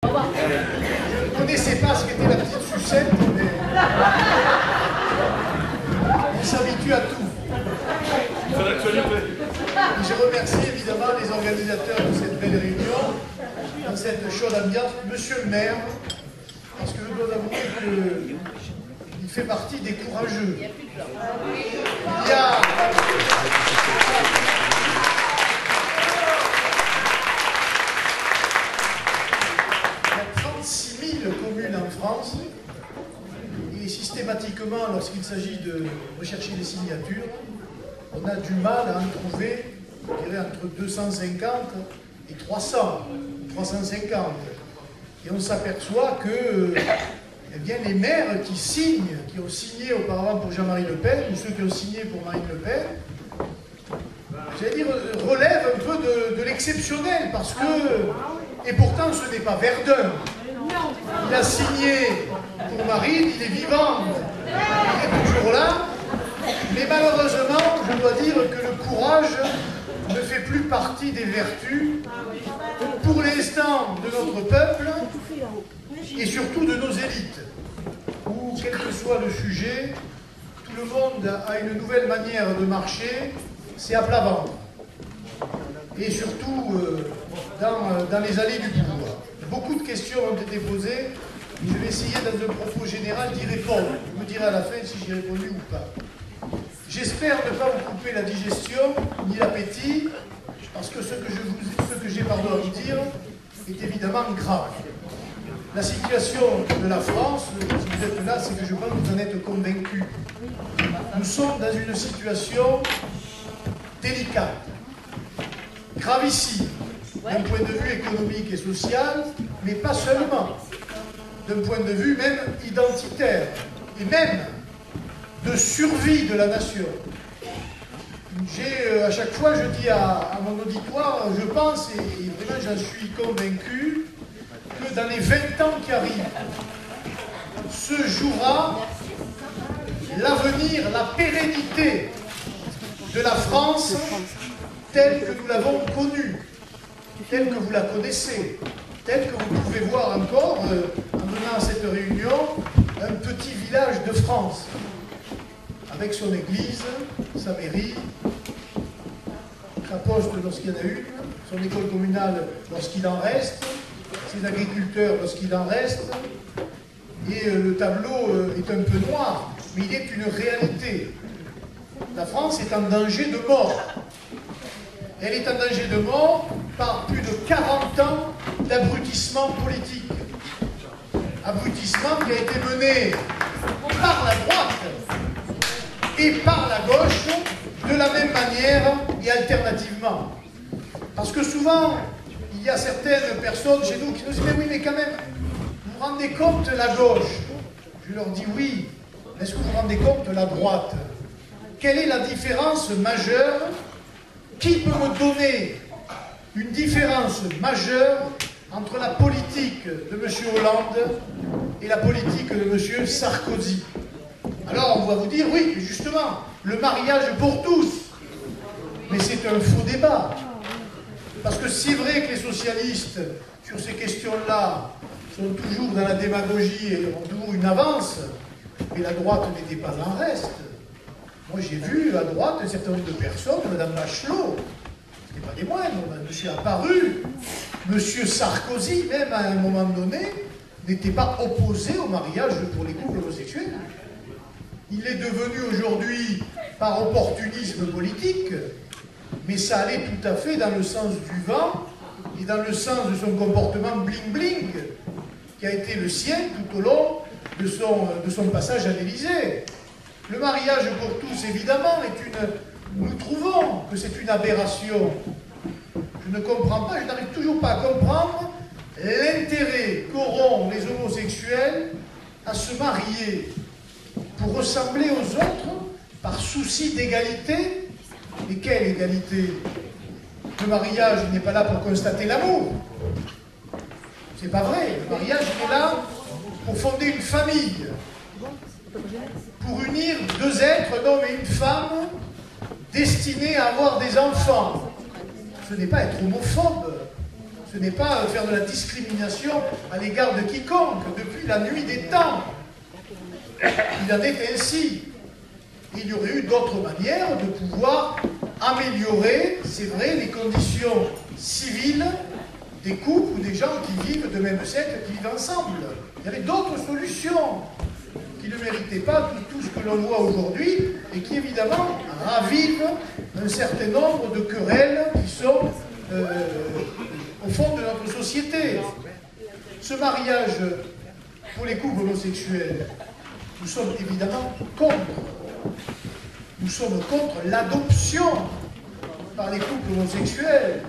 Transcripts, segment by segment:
Je ne connaissais pas ce qu'était la petite sucette, mais on s'habitue à tout. C'est l'actualité. Je remercie évidemment les organisateurs de cette belle réunion, dans cette chaude ambiance, Monsieur le maire, parce que je dois avouer qu'il fait partie des courageux. Il y a 36 000 communes en France, et systématiquement, lorsqu'il s'agit de rechercher des signatures, on a du mal à en trouver, je dirais, entre 250 et 300, 350. Et on s'aperçoit que eh bien, les maires qui signent, qui ont signé auparavant pour Jean-Marie Le Pen, ou ceux qui ont signé pour Marine Le Pen, j'allais dire, relèvent un peu de l'exceptionnel, parce que, et pourtant ce n'est pas Verdun. Il a signé pour Marine, il est vivant, il est toujours là, mais malheureusement, je dois dire que le courage ne fait plus partie des vertus, pour l'instant, de notre peuple, et surtout de nos élites, où, quel que soit le sujet, tout le monde a une nouvelle manière de marcher, c'est à plat ventre. Et surtout, dans les allées du pouvoir. Beaucoup de questions ont été posées, je vais essayer dans un propos général d'y répondre. Vous me direz à la fin si j'y ai répondu ou pas. J'espère ne pas vous couper la digestion, ni l'appétit, parce que ce que j'ai à vous dire est évidemment grave. La situation de la France, si vous êtes là, c'est que je pense que vous en êtes convaincus. Nous sommes dans une situation délicate, gravissime, d'un point de vue économique et social, mais pas seulement, d'un point de vue même identitaire, et même de survie de la nation. À chaque fois, je dis à mon auditoire, je pense, et vraiment j'en suis convaincu, que dans les 20 ans qui arrivent, se jouera l'avenir, la pérennité de la France telle que nous l'avons connue, telle que vous la connaissez, telle que vous pouvez voir encore, en venant à cette réunion, un petit village de France, avec son église, sa mairie, sa poste lorsqu'il y en a une, son école communale lorsqu'il en reste, ses agriculteurs lorsqu'il en reste, et le tableau est un peu noir, mais il est une réalité. La France est en danger de mort. Elle est en danger de mort par plus de 40 ans d'abrutissement politique. Abrutissement qui a été mené par la droite et par la gauche de la même manière et alternativement. Parce que souvent, il y a certaines personnes chez nous qui nous disent « Mais oui, mais quand même, vous vous rendez compte la gauche ?» Je leur dis « Oui, est-ce que vous vous rendez compte la droite ?» Quelle est la différence majeure? Qui peut me donner une différence majeure entre la politique de M. Hollande et la politique de M. Sarkozy? Alors on va vous dire, oui, justement, le mariage pour tous. Mais c'est un faux débat. Parce que c'est vrai que les socialistes, sur ces questions-là, sont toujours dans la démagogie et ont toujours une avance, mais la droite n'était pas en reste. Moi, j'ai vu à droite un certain nombre de personnes, Mme Bachelot, ce n'est pas des moindres, M. Apparu, M. Sarkozy, même à un moment donné, n'était pas opposé au mariage pour les couples homosexuels. Il est devenu aujourd'hui par opportunisme politique, mais ça allait tout à fait dans le sens du vent et dans le sens de son comportement bling-bling, qui a été le sien tout au long de son passage à l'Élysée. Le mariage pour tous, évidemment, nous trouvons que c'est une aberration. Je ne comprends pas, je n'arrive toujours pas à comprendre l'intérêt qu'auront les homosexuels à se marier pour ressembler aux autres par souci d'égalité. Mais quelle égalité? Le mariage n'est pas là pour constater l'amour. C'est pas vrai. Le mariage est là pour fonder une famille. Pour unir deux êtres, un homme et une femme, destinés à avoir des enfants. Ce n'est pas être homophobe, Ce n'est pas faire de la discrimination à l'égard de quiconque, depuis la nuit des temps. Il en est ainsi. Il y aurait eu d'autres manières de pouvoir améliorer, c'est vrai, les conditions civiles des couples ou des gens qui vivent de même sexe, qui vivent ensemble. Il y avait d'autres solutions qui ne méritaient pas tout ce que l'on voit aujourd'hui et qui, évidemment, ravivent un certain nombre de querelles qui sont au fond de notre société. Ce mariage pour les couples homosexuels, nous sommes évidemment contre. Nous sommes contre l'adoption par les couples homosexuels.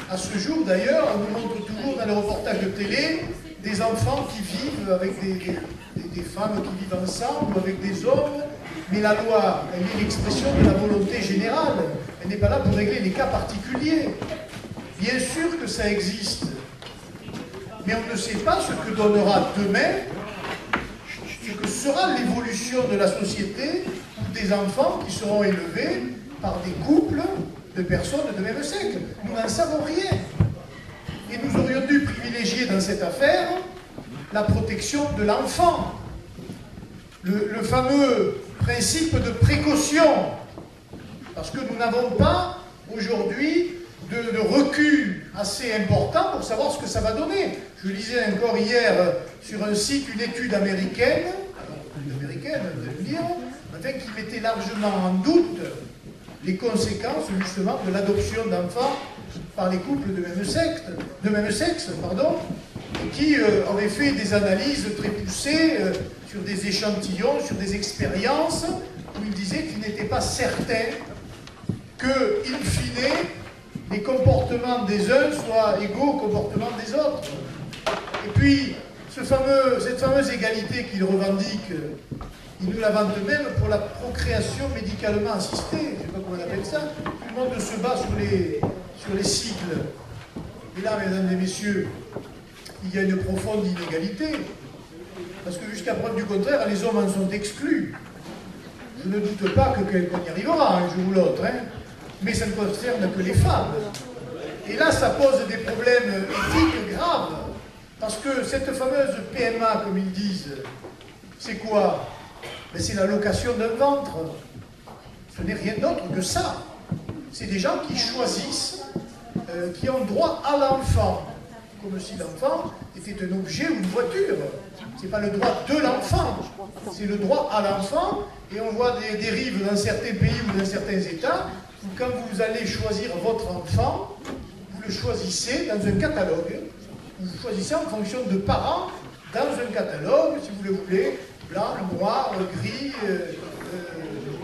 À ce jour, d'ailleurs, on nous montre toujours dans les reportages de télé des enfants qui vivent avec des femmes qui vivent ensemble ou avec des hommes. Mais la loi, elle est l'expression de la volonté générale. Elle n'est pas là pour régler les cas particuliers. Bien sûr que ça existe. Mais on ne sait pas ce que donnera demain, ce que sera l'évolution de la société ou des enfants qui seront élevés par des couples de personnes de même sexe. Nous n'en savons rien. Et nous aurions dû privilégier dans cette affaire la protection de l'enfant. Le fameux principe de précaution. Parce que nous n'avons pas aujourd'hui de recul assez important pour savoir ce que ça va donner. Je lisais encore hier sur un site une étude américaine, vous allez me dire, qui mettait largement en doute les conséquences justement de l'adoption d'enfants par les couples de même sexe, et qui avaient fait des analyses très poussées sur des échantillons, sur des expériences, où ils disaient qu'il n'était pas certain que, in fine, les comportements des uns soient égaux au comportement des autres. Et puis, cette fameuse égalité qu'ils revendiquent, ils nous la vantent même pour la procréation médicalement assistée, je ne sais pas comment on appelle ça. Tout le monde se bat sur les cycles. Et là, mesdames et messieurs, il y a une profonde inégalité. Parce que jusqu'à preuve du contraire, les hommes en sont exclus. Je ne doute pas qu'on y arrivera un jour ou l'autre, hein. Mais ça ne concerne que les femmes. Et là, ça pose des problèmes éthiques graves. Parce que cette fameuse PMA, comme ils disent, c'est quoi? Ben, c'est la location d'un ventre. Ce n'est rien d'autre que ça. C'est des gens qui choisissent, qui ont droit à l'enfant. Comme si l'enfant était un objet ou une voiture. Ce n'est pas le droit de l'enfant, c'est le droit à l'enfant. Et on voit des dérives dans certains pays ou dans certains États, où quand vous allez choisir votre enfant, vous le choisissez dans un catalogue. Vous choisissez en fonction de parents dans un catalogue, si vous le voulez, blanc, noir, gris,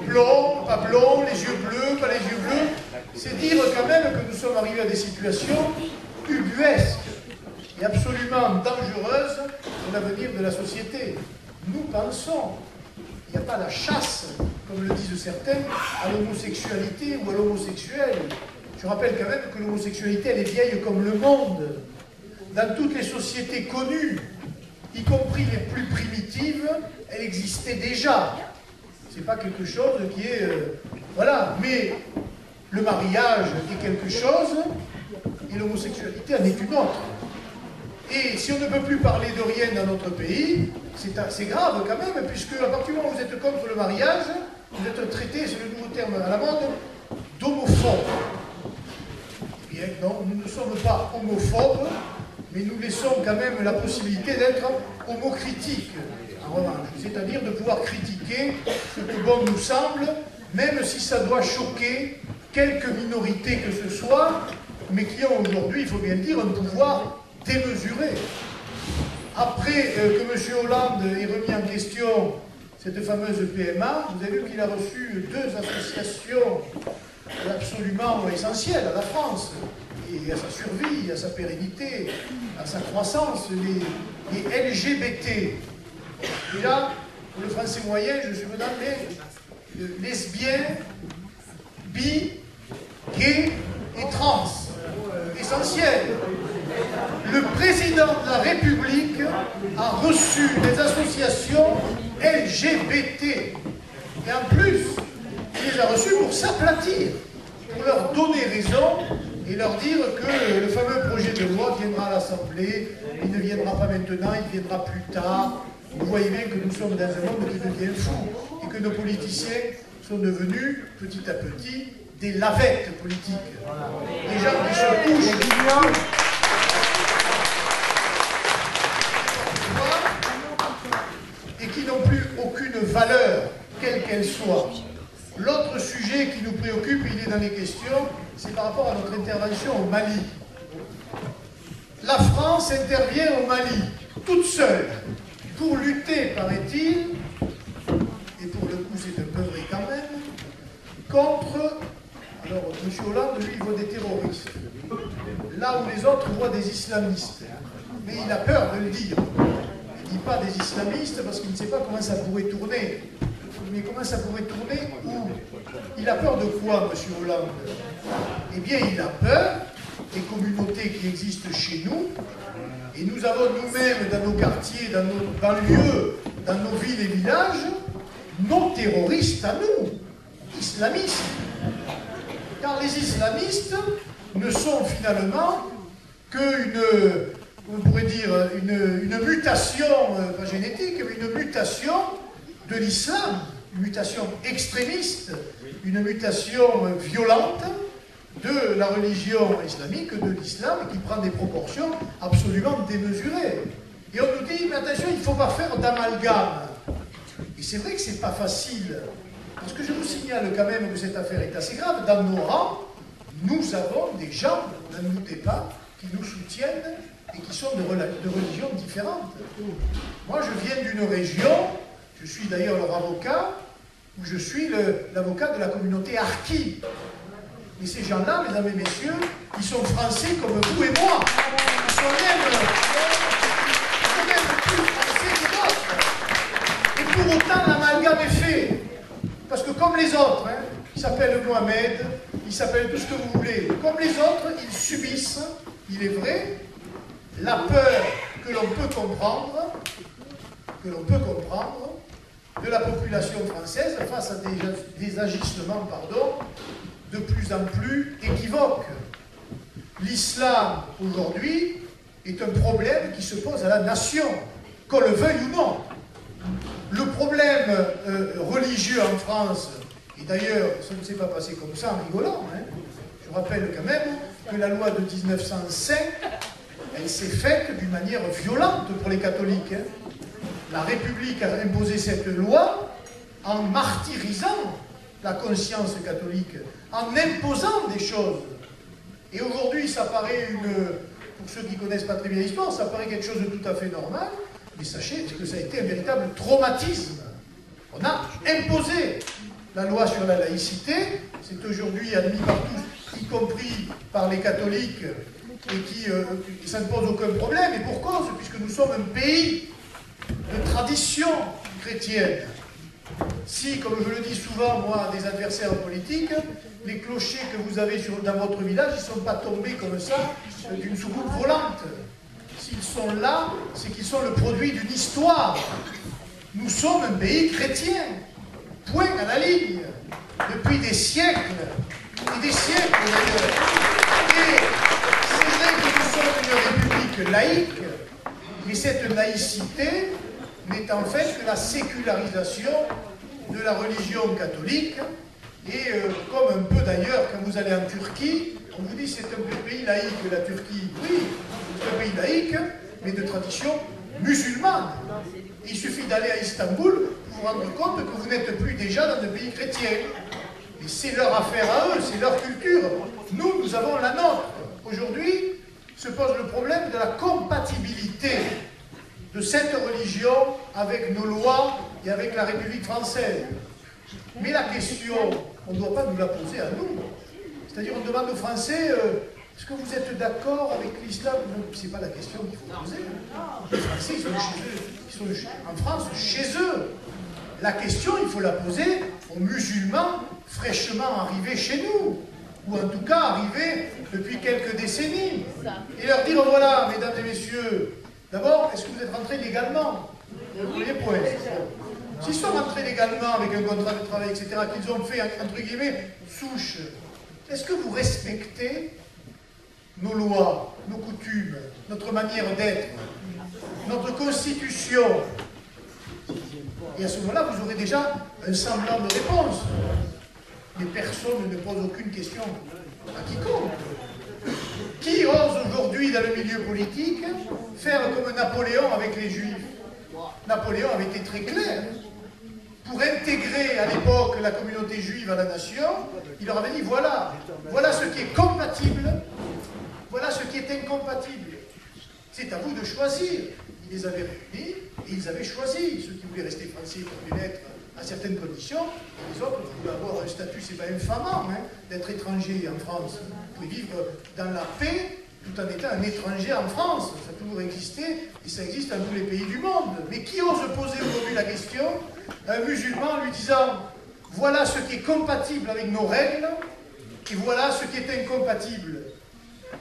blond, pas blond, les yeux bleus, pas les yeux bleus. C'est dire quand même que nous sommes arrivés à des situations ubuesques et absolument dangereuses pour l'avenir de la société. Nous pensons, il n'y a pas la chasse, comme le disent certains, à l'homosexualité ou à l'homosexuel. Je rappelle quand même que l'homosexualité, elle est vieille comme le monde. Dans toutes les sociétés connues, y compris les plus primitives, elle existait déjà. Ce n'est pas quelque chose qui est... voilà, mais le mariage est quelque chose et l'homosexualité en est une autre. Et si on ne peut plus parler de rien dans notre pays, c'est grave quand même, puisque à partir du moment où vous êtes contre le mariage, vous êtes traité, c'est le nouveau terme à la mode, d'homophobe. Eh bien, non, nous ne sommes pas homophobes, mais nous laissons quand même la possibilité d'être homocritiques, en revanche, c'est-à-dire de pouvoir critiquer ce que bon nous semble, même si ça doit choquer quelques minorités que ce soit, mais qui ont aujourd'hui, il faut bien le dire, un pouvoir démesuré. Après que M. Hollande ait remis en question cette fameuse PMA, vous avez vu qu'il a reçu 2 associations absolument essentielles à la France, et à sa survie, à sa pérennité, à sa croissance, les LGBT. Et là, pour le français moyen, je suis dans les lesbiens, bi, gays et trans. Essentiel. Le président de la République a reçu les associations LGBT. Et en plus, il les a reçues pour s'aplatir, pour leur donner raison et leur dire que le fameux projet de loi viendra à l'Assemblée, il ne viendra pas maintenant, il viendra plus tard. Vous voyez bien que nous sommes dans un monde qui devient fou et que nos politiciens sont devenus petit à petit des lavettes politiques. Des gens qui se couchent et qui n'ont plus aucune valeur, quelle qu'elle soit. L'autre sujet qui nous préoccupe, il est dans les questions, c'est par rapport à notre intervention au Mali. La France intervient au Mali, toute seule, pour lutter, paraît-il, et pour le coup c'est un peu vrai quand même, contre, alors M. Hollande, lui, il voit des terroristes, là où les autres voient des islamistes. Mais il a peur de le dire. Il ne dit pas des islamistes parce qu'il ne sait pas comment ça pourrait tourner. Mais comment ça pourrait tourner où? Il a peur de quoi, M. Hollande? Eh bien, il a peur des communautés qui existent chez nous, et nous avons nous-mêmes, dans nos quartiers, dans nos banlieues, dans nos villes et villages, nos terroristes à nous, islamistes. Car les islamistes ne sont finalement qu'une, on pourrait dire, une mutation, pas génétique, mais une mutation de l'islam, une mutation extrémiste, une mutation violente de la religion islamique, de l'islam, qui prend des proportions absolument démesurées. Et on nous dit, mais attention, il ne faut pas faire d'amalgame. Et c'est vrai que ce n'est pas facile, parce que je vous signale quand même que cette affaire est assez grave. Dans nos rangs, nous avons des gens, n'en doutez pas, qui nous soutiennent et qui sont de religions différentes. Moi, je viens d'une région, je suis d'ailleurs leur avocat, où je suis l'avocat de la communauté Harki. Et ces gens-là, mesdames et messieurs, ils sont français comme vous et moi. Ils sont même plus français que d'autres. Et pour autant, l'amalgame est fait. Parce que comme les autres, hein, ils s'appellent Mohamed, ils s'appellent tout ce que vous voulez. Comme les autres, ils subissent, il est vrai, la peur que l'on peut comprendre, de la population française face à des agissements, de plus en plus équivoques. L'islam, aujourd'hui, est un problème qui se pose à la nation, qu'on le veuille ou non. Le problème religieux en France, et d'ailleurs, ça ne s'est pas passé comme ça en rigolant, hein. Je rappelle quand même que la loi de 1905, elle s'est faite d'une manière violente pour les catholiques. Hein. La République a imposé cette loi en martyrisant la conscience catholique, en imposant des choses. Et aujourd'hui, ça paraît pour ceux qui ne connaissent pas très bien l'histoire, ça paraît quelque chose de tout à fait normal, mais sachez que ça a été un véritable traumatisme. On a imposé la loi sur la laïcité, c'est aujourd'hui admis par tous, y compris par les catholiques, et ça ne pose aucun problème, et pour cause, puisque nous sommes un pays de tradition chrétienne. Si, comme je le dis souvent, moi, à des adversaires politiques, les clochers que vous avez dans votre village, ils ne sont pas tombés comme ça d'une soucoupe volante. S'ils sont là, c'est qu'ils sont le produit d'une histoire. Nous sommes un pays chrétien. Point à la ligne. Depuis des siècles. Et des siècles d'ailleurs. Et c'est vrai que nous sommes une république laïque, mais cette laïcité n'est en fait que la sécularisation de la religion catholique. Et comme un peu d'ailleurs, quand vous allez en Turquie, on vous dit c'est un pays laïque, la Turquie. Oui, c'est un pays laïque, mais de tradition musulmane. Il suffit d'aller à Istanbul pour vous rendre compte que vous n'êtes plus déjà dans un pays chrétien. Et c'est leur affaire à eux, c'est leur culture. Nous, nous avons la nôtre. Aujourd'hui, se pose le problème de la compatibilité de cette religion avec nos lois et avec la République française. Mais la question, on ne doit pas nous la poser à nous. C'est-à-dire, on demande aux Français, est-ce que vous êtes d'accord avec l'islam? Ce n'est pas la question qu'il faut poser. Les Français, ils sont chez eux. Ils sont en France, chez eux. La question, il faut la poser aux musulmans fraîchement arrivés chez nous. Ou en tout cas arrivés depuis quelques décennies. Et leur dire, voilà, mesdames et messieurs, d'abord, est-ce que vous êtes rentrés légalement? Premier point. S'ils sont rentrés légalement avec un contrat de travail, etc., qu'ils ont fait, entre guillemets, souche, est-ce que vous respectez nos lois, nos coutumes, notre manière d'être, notre constitution. Et à ce moment-là, vous aurez déjà un semblant de réponse. Mais personne ne pose aucune question à quiconque. Qui ose aujourd'hui, dans le milieu politique, faire comme Napoléon avec les Juifs? Napoléon avait été très clair. Pour intégrer à l'époque la communauté juive à la nation, il leur avait dit voilà ce qui est compatible, voilà ce qui est incompatible. C'est à vous de choisir. Il les avait réunis et ils avaient choisi. Ceux qui voulaient rester français pouvaient l'être à certaines conditions, et les autres pouvaient avoir un statut, c'est pas infamant d'être étranger en France. Vous pouvez vivre dans la paix tout en étant un étranger en France. Ça a toujours existé et ça existe dans tous les pays du monde. Mais qui ose poser aujourd'hui la question à un musulman en lui disant voilà ce qui est compatible avec nos règles et voilà ce qui est incompatible.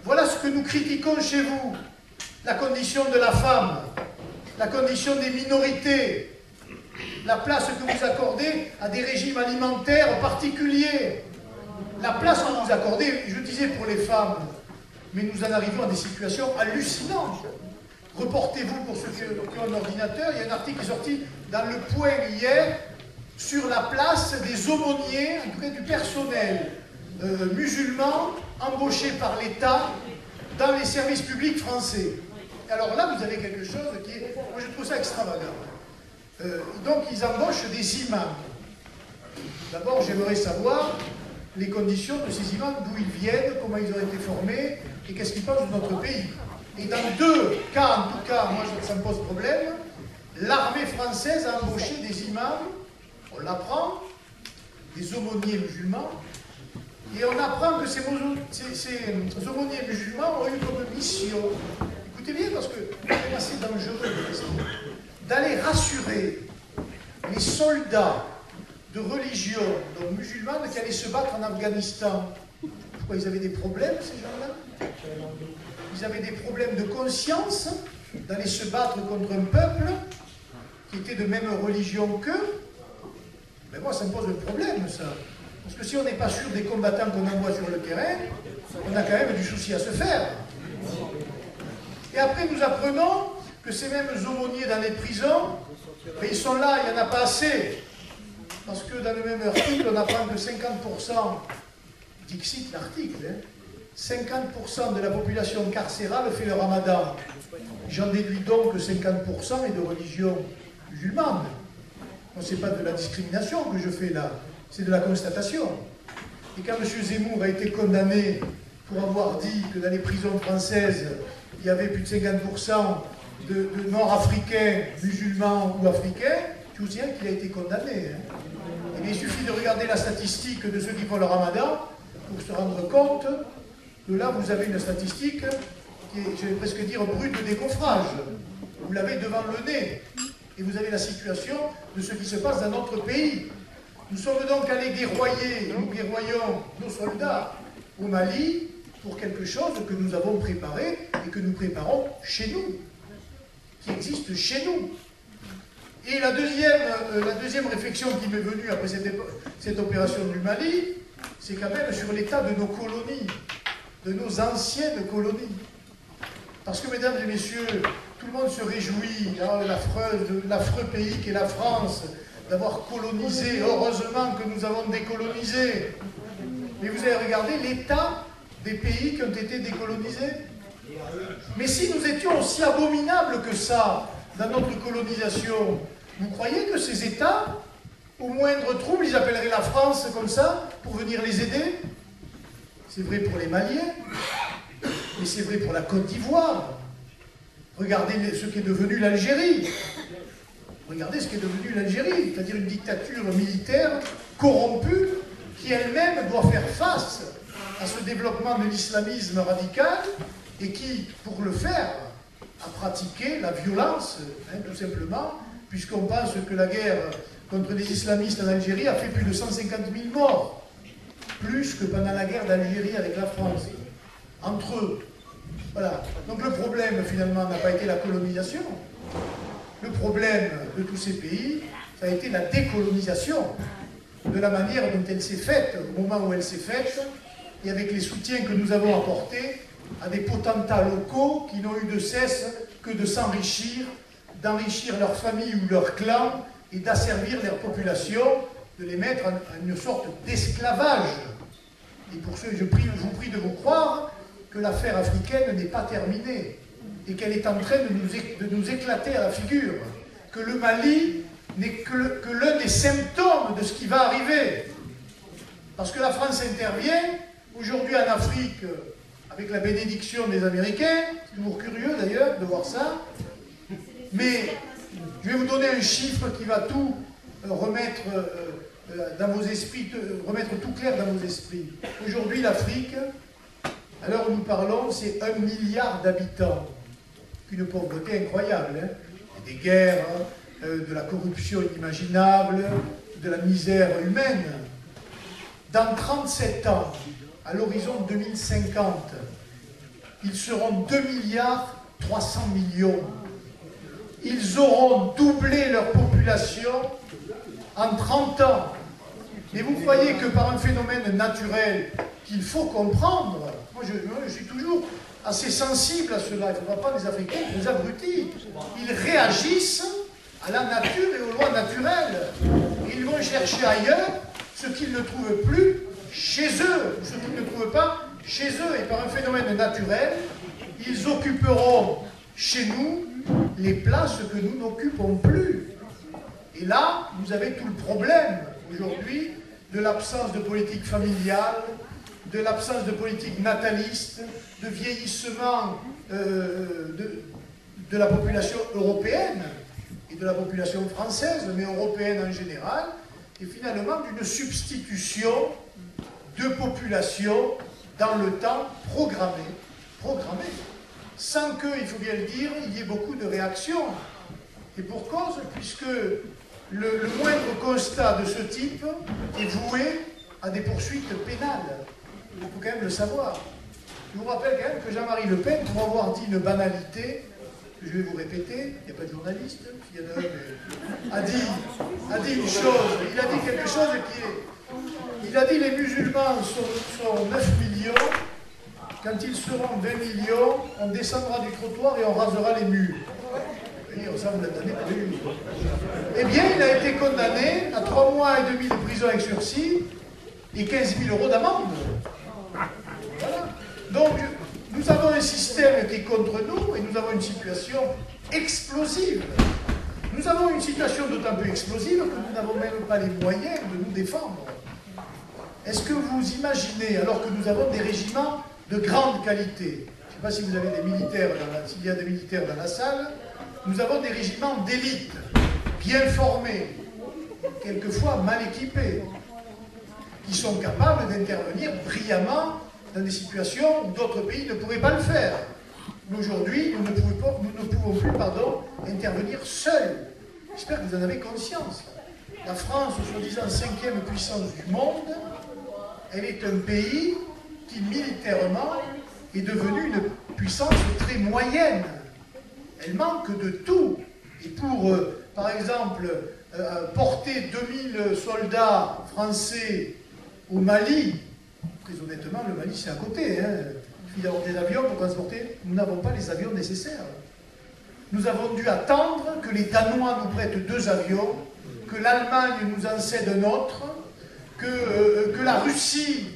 Voilà ce que nous critiquons chez vous. La condition de la femme, la condition des minorités, la place que vous accordez à des régimes alimentaires particuliers, la place que vous accordez, je disais pour les femmes, mais nous en arrivons à des situations hallucinantes. Reportez-vous pour ceux qui ont un ordinateur, il y a un article qui est sorti dans Le Point hier sur la place des aumôniers, en tout cas du personnel musulman embauché par l'État dans les services publics français. Alors là, vous avez quelque chose qui est... Moi, je trouve ça extravagant. Donc, ils embauchent des imams. D'abord, j'aimerais savoir les conditions de ces imams, d'où ils viennent, comment ils ont été formés, et qu'est-ce qu'ils pensent de notre pays. Et dans deux cas, en tout cas, moi, ça me pose problème, l'armée française a embauché des imams, on l'apprend, des aumôniers musulmans, et on apprend que ces aumôniers musulmans ont eu comme mission... Écoutez bien, parce que c'est assez dangereux d'aller rassurer les soldats de religion donc musulmane qui allaient se battre en Afghanistan. Pourquoi ils avaient des problèmes, ces gens-là? Ils avaient des problèmes de conscience d'aller se battre contre un peuple qui était de même religion qu'eux. Mais moi, ça me pose un problème, ça. Parce que si on n'est pas sûr des combattants qu'on envoie sur le terrain, on a quand même du souci à se faire. Et après, nous apprenons que ces mêmes aumôniers dans les prisons, ben, ils sont là, il n'y en a pas assez. Parce que dans le même article, on apprend que 50%, dixit l'article, 50% de la population carcérale fait le ramadan. J'en déduis donc que 50% est de religion musulmane. Ce n'est pas de la discrimination que je fais là, c'est de la constatation. Et quand M. Zemmour a été condamné pour avoir dit que dans les prisons françaises, il y avait plus de 50% de nord-africains, musulmans ou africains, je vous dis qu'il a été condamné. Et il suffit de regarder la statistique de ceux qui font le ramadan pour se rendre compte que là, vous avez une statistique qui est, je vais presque dire, brute de décoffrage. Vous l'avez devant le nez. Et vous avez la situation de ce qui se passe dans notre pays. Nous sommes donc allés guerroyer, nous guerroyons nos soldats au Mali pour quelque chose que nous avons préparé et que nous préparons chez nous, qui existe chez nous. Et la deuxième réflexion qui m'est venue après cette opération du Mali, c'est quand même sur l'état de nos colonies, de nos anciennes colonies. Parce que, mesdames et messieurs, tout le monde se réjouit de l'affreux pays qu'est la France, d'avoir colonisé, heureusement que nous avons décolonisé. Mais vous avez regardé l'état des pays qui ont été décolonisés. Mais si nous étions aussi abominables que ça dans notre colonisation, vous croyez que ces États, au moindre trouble, ils appelleraient la France comme ça pour venir les aider? C'est vrai pour les Maliens, mais c'est vrai pour la Côte d'Ivoire. Regardez ce qu'est devenu l'Algérie. Regardez ce qu'est devenu l'Algérie, c'est-à-dire une dictature militaire corrompue qui elle-même doit faire face à ce développement de l'islamisme radical et qui, pour le faire, a pratiqué la violence, tout simplement, puisqu'on pense que la guerre contre les islamistes en Algérie a fait plus de 150 000 morts, plus que pendant la guerre d'Algérie avec la France, entre eux. Voilà. Donc le problème, finalement, n'a pas été la colonisation. Le problème de tous ces pays, ça a été la décolonisation, de la manière dont elle s'est faite, au moment où elle s'est faite, et avec les soutiens que nous avons apportés à des potentats locaux qui n'ont eu de cesse que de s'enrichir, d'enrichir leur famille ou leur clan et d'asservir leur population, de les mettre en une sorte d'esclavage. Et pour ce, je vous prie de vous croire que l'affaire africaine n'est pas terminée et qu'elle est en train de nous éclater à la figure, que le Mali n'est que l'un des symptômes de ce qui va arriver. Parce que la France intervient, aujourd'hui en Afrique, avec la bénédiction des Américains, c'est toujours curieux d'ailleurs de voir ça, mais je vais vous donner un chiffre qui va tout remettre dans vos esprits, remettre tout clair dans vos esprits. Aujourd'hui, l'Afrique, à l'heure où nous parlons, c'est 1 milliard d'habitants. Une pauvreté incroyable, hein. Des guerres, de la corruption inimaginable, de la misère humaine. Dans 37 ans, à l'horizon 2050, ils seront 2 milliards 300 millions. Ils auront doublé leur population en 30 ans. Mais vous croyez que par un phénomène naturel qu'il faut comprendre, moi je suis toujours assez sensible à cela, il ne faudra pas des Africains, des abrutis. Ils réagissent à la nature et aux lois naturelles. Et ils vont chercher ailleurs ce qu'ils ne trouvent plus chez eux, ce qu'ils ne trouvent pas chez eux. Et par un phénomène naturel, ils occuperont chez nous les places que nous n'occupons plus. Et là, vous avez tout le problème aujourd'hui de l'absence de politique familiale, de l'absence de politique nataliste, de vieillissement de la population européenne et de la population française, mais européenne en général, et finalement d'une substitution de population dans le temps programmé, sans que, il faut bien le dire, il y ait beaucoup de réactions. Et pour cause, puisque le moindre constat de ce type est voué à des poursuites pénales. Il faut quand même le savoir. Je vous rappelle quand même que Jean-Marie Le Pen, pour avoir dit une banalité, que je vais vous répéter, il n'y a pas de journaliste, il y en a un, mais a dit une chose, il a dit quelque chose qui est... Il a dit les musulmans sont 9 millions, quand ils seront 20 millions, on descendra du trottoir et on rasera les murs. Et ça, vous l'entendez pas du tout. Eh bien, il a été condamné à 3 mois et demi de prison avec sursis et 15 000 € d'amende. Voilà. Donc, nous avons un système qui est contre nous et nous avons une situation explosive. Nous avons une situation d'autant plus explosive que nous n'avons même pas les moyens de nous défendre. Est-ce que vous imaginez, alors que nous avons des régiments de grande qualité, je ne sais pas si vous avez des militaires, s'il y a des militaires dans la salle, nous avons des régiments d'élite, bien formés, quelquefois mal équipés, qui sont capables d'intervenir brillamment dans des situations où d'autres pays ne pourraient pas le faire. Mais aujourd'hui, nous ne pouvons plus intervenir seuls. J'espère que vous en avez conscience. La France, soi-disant 5e puissance du monde, elle est un pays qui, militairement, est devenu une puissance très moyenne. Elle manque de tout. Et pour, par exemple, porter 2000 soldats français au Mali, très honnêtement, le Mali c'est à côté, hein. Il suffit d'avoir des avions pour transporter. Nous n'avons pas les avions nécessaires. Nous avons dû attendre que les Danois nous prêtent 2 avions, que l'Allemagne nous en cède un autre, que la Russie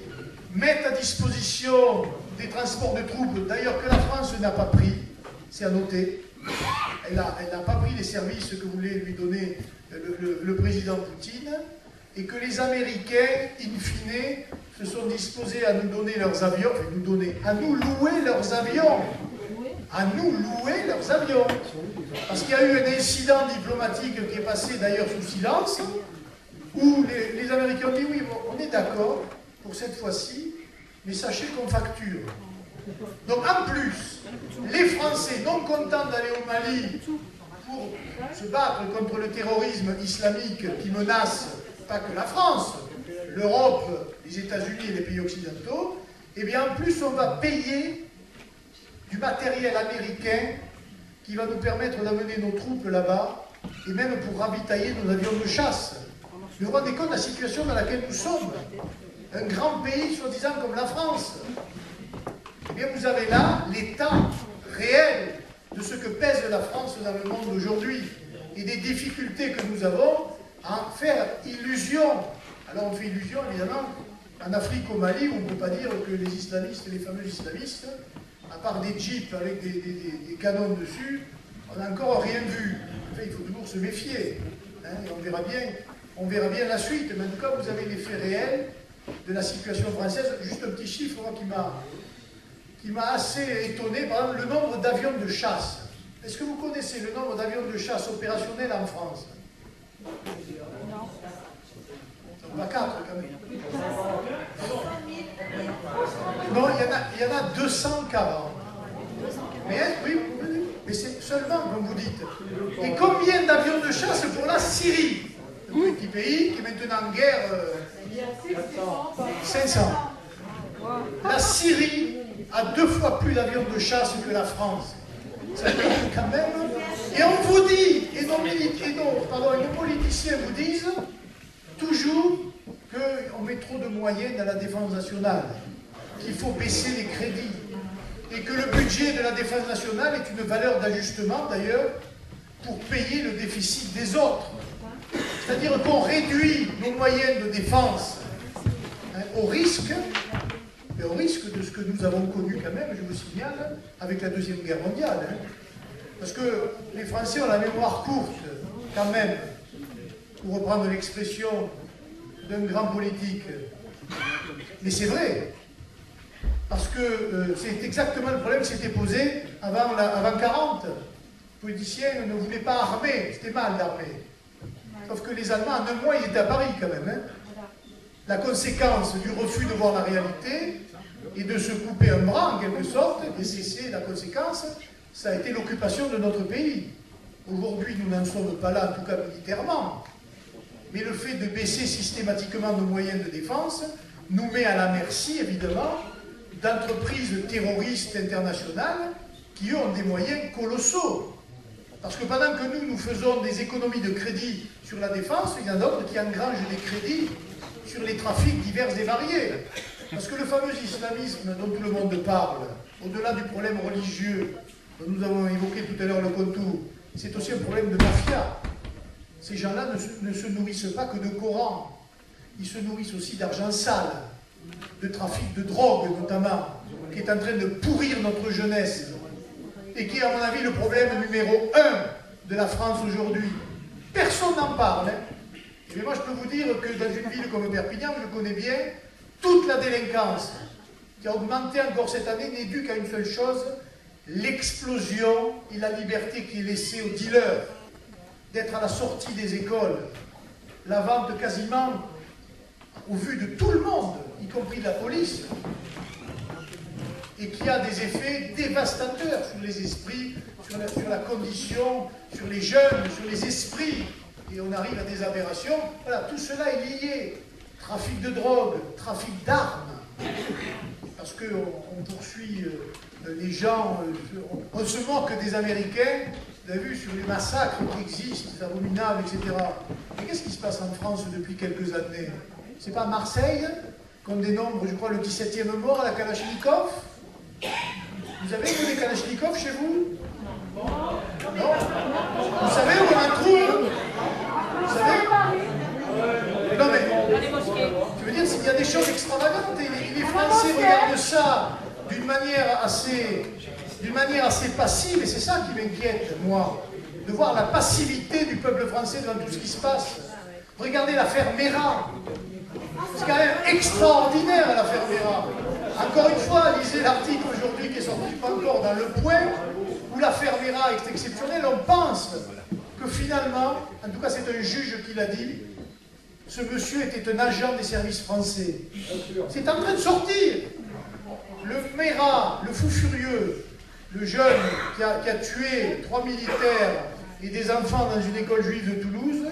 mette à disposition des transports de troupes, d'ailleurs que la France n'a pas pris, c'est à noter. Elle n'a pas pris les services que voulait lui donner le président Poutine, et que les Américains, in fine, se sont disposés à nous donner leurs avions, à nous louer leurs avions. À nous louer leurs avions. Parce qu'il y a eu un incident diplomatique qui est passé d'ailleurs sous silence, où les Américains ont dit oui, bon, on est d'accord pour cette fois-ci, mais sachez qu'on facture. Donc en plus, les Français, non contents d'aller au Mali pour se battre contre le terrorisme islamique qui menace pas que la France, l'Europe, les États-Unis et les pays occidentaux, eh bien en plus on va payer du matériel américain qui va nous permettre d'amener nos troupes là-bas et même pour ravitailler nos avions de chasse. Vous vous rendez compte de la situation dans laquelle nous sommes? Un grand pays soi-disant comme la France. bien vous avez là l'état réel de ce que pèse la France dans le monde aujourd'hui et des difficultés que nous avons à faire illusion. Alors on fait illusion évidemment en Afrique, au Mali, où on ne peut pas dire que les islamistes, les fameux islamistes, à part des jeeps avec des canons dessus, on n'a encore rien vu. Enfin, il faut toujours se méfier. Hein, et on verra bien la suite. Mais en tout cas, vous avez les faits réels de la situation française. Juste un petit chiffre moi, qui m'a assez étonné, par exemple, le nombre d'avions de chasse. Est-ce que vous connaissez le nombre d'avions de chasse opérationnels en France? Non. Pas 4 quand même. Non, il y en a 240. Mais oui, mais c'est seulement, comme vous dites. Et combien d'avions de chasse pour la Syrie? Le petit pays qui est maintenant en guerre. 500. La Syrie a 2 fois plus d'avions de chasse que la France. Ça veut dire quand même. Et on vous dit, et nos politiciens vous disent toujours qu'on met trop de moyens dans la défense nationale, qu'il faut baisser les crédits, et que le budget de la défense nationale est une valeur d'ajustement d'ailleurs pour payer le déficit des autres. C'est-à-dire qu'on réduit nos moyens de défense au risque de ce que nous avons connu quand même, je vous signale, avec la Deuxième Guerre mondiale. Hein. Parce que les Français ont la mémoire courte, quand même, pour reprendre l'expression d'un grand politique. Mais c'est vrai. Parce que c'est exactement le problème qui s'était posé avant 40. Les politiciens ne voulaient pas armer, c'était mal d'armer. Sauf que les Allemands, en un mois, ils étaient à Paris quand même. Hein. La conséquence du refus de voir la réalité et de se couper un bras, en quelque sorte, et c'est la conséquence, ça a été l'occupation de notre pays. Aujourd'hui, nous n'en sommes pas là, en tout cas militairement. Mais le fait de baisser systématiquement nos moyens de défense nous met à la merci, évidemment, d'entreprises terroristes internationales qui ont des moyens colossaux. Parce que pendant que nous faisons des économies de crédit sur la défense, il y en a d'autres qui engrangent des crédits sur les trafics divers et variés. Parce que le fameux islamisme dont tout le monde parle, au-delà du problème religieux dont nous avons évoqué tout à l'heure le contour, c'est aussi un problème de mafia. Ces gens-là ne se nourrissent pas que de Coran, ils se nourrissent aussi d'argent sale, de trafic de drogue notamment, qui est en train de pourrir notre jeunesse, et qui est à mon avis le problème numéro 1 de la France aujourd'hui. Personne n'en parle. Hein. Mais moi je peux vous dire que dans une ville comme Perpignan, je connais bien, toute la délinquance qui a augmenté encore cette année n'est due qu'à une seule chose, l'explosion et la liberté qui est laissée aux dealers d'être à la sortie des écoles, la vente quasiment au vu de tout le monde, y compris de la police, et qui a des effets dévastateurs sur les esprits, sur la condition, sur les jeunes, sur les esprits, et on arrive à des aberrations. Voilà, tout cela est lié. Trafic de drogue, trafic d'armes, parce qu'on poursuit les gens, on se moque des Américains, vous avez vu, sur les massacres qui existent, les abominables, etc. Mais qu'est-ce qui se passe en France depuis quelques années? C'est pas Marseille qu'on dénombre, je crois, le 17e mort à la Kalachnikov? Vous avez vu des Kalachnikov chez vous? Non? Vous savez où on en trouve? Vous savez? Non mais, je veux dire, il y a des choses extravagantes et les Français regardent ça d'une manière assez passive, et c'est ça qui m'inquiète, moi, de voir la passivité du peuple français devant tout ce qui se passe. Regardez l'affaire Mera. C'est quand même extraordinaire l'affaire Mera. Encore une fois, lisez l'article aujourd'hui qui est sorti pas encore dans Le Point, où l'affaire Mera est exceptionnelle. On pense que finalement, en tout cas c'est un juge qui l'a dit, ce monsieur était un agent des services français. C'est en train de sortir. Le Mera, le fou furieux, le jeune qui a tué 3 militaires et des enfants dans une école juive de Toulouse,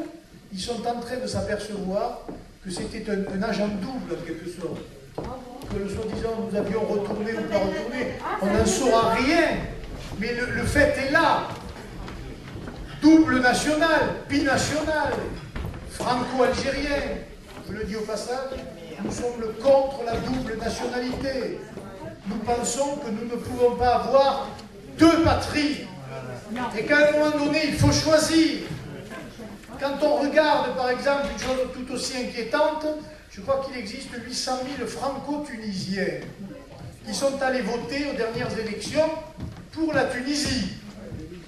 ils sont en train de s'apercevoir que c'était un agent double en quelque sorte. Que soi-disant nous avions retourné ou pas retourné, on n'en saura rien. Mais le fait est là. Double national, binational, franco-algérien. Je le dis au passage, nous sommes contre la double nationalité. nous pensons que nous ne pouvons pas avoir deux patries. Et qu'à un moment donné, il faut choisir. Quand on regarde, par exemple, une chose tout aussi inquiétante, je crois qu'il existe 800 000 franco-tunisiens qui sont allés voter aux dernières élections pour la Tunisie,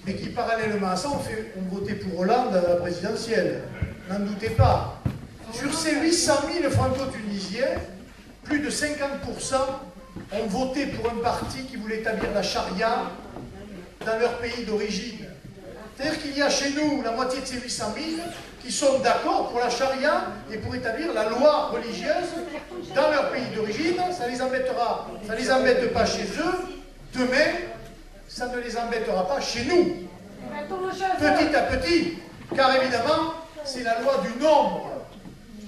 mais qui, parallèlement à ça, ont voté pour Hollande à la présidentielle. N'en doutez pas. Sur ces 800 000 franco-tunisiens, plus de 50% ont voté pour un parti qui voulait établir la charia dans leur pays d'origine. C'est-à-dire qu'il y a chez nous la moitié de ces 800 000 qui sont d'accord pour la charia et pour établir la loi religieuse dans leur pays d'origine. Ça les embêtera, ça ne les embête pas chez eux. Demain, ça ne les embêtera pas chez nous. Petit à petit, car évidemment, c'est la loi du nombre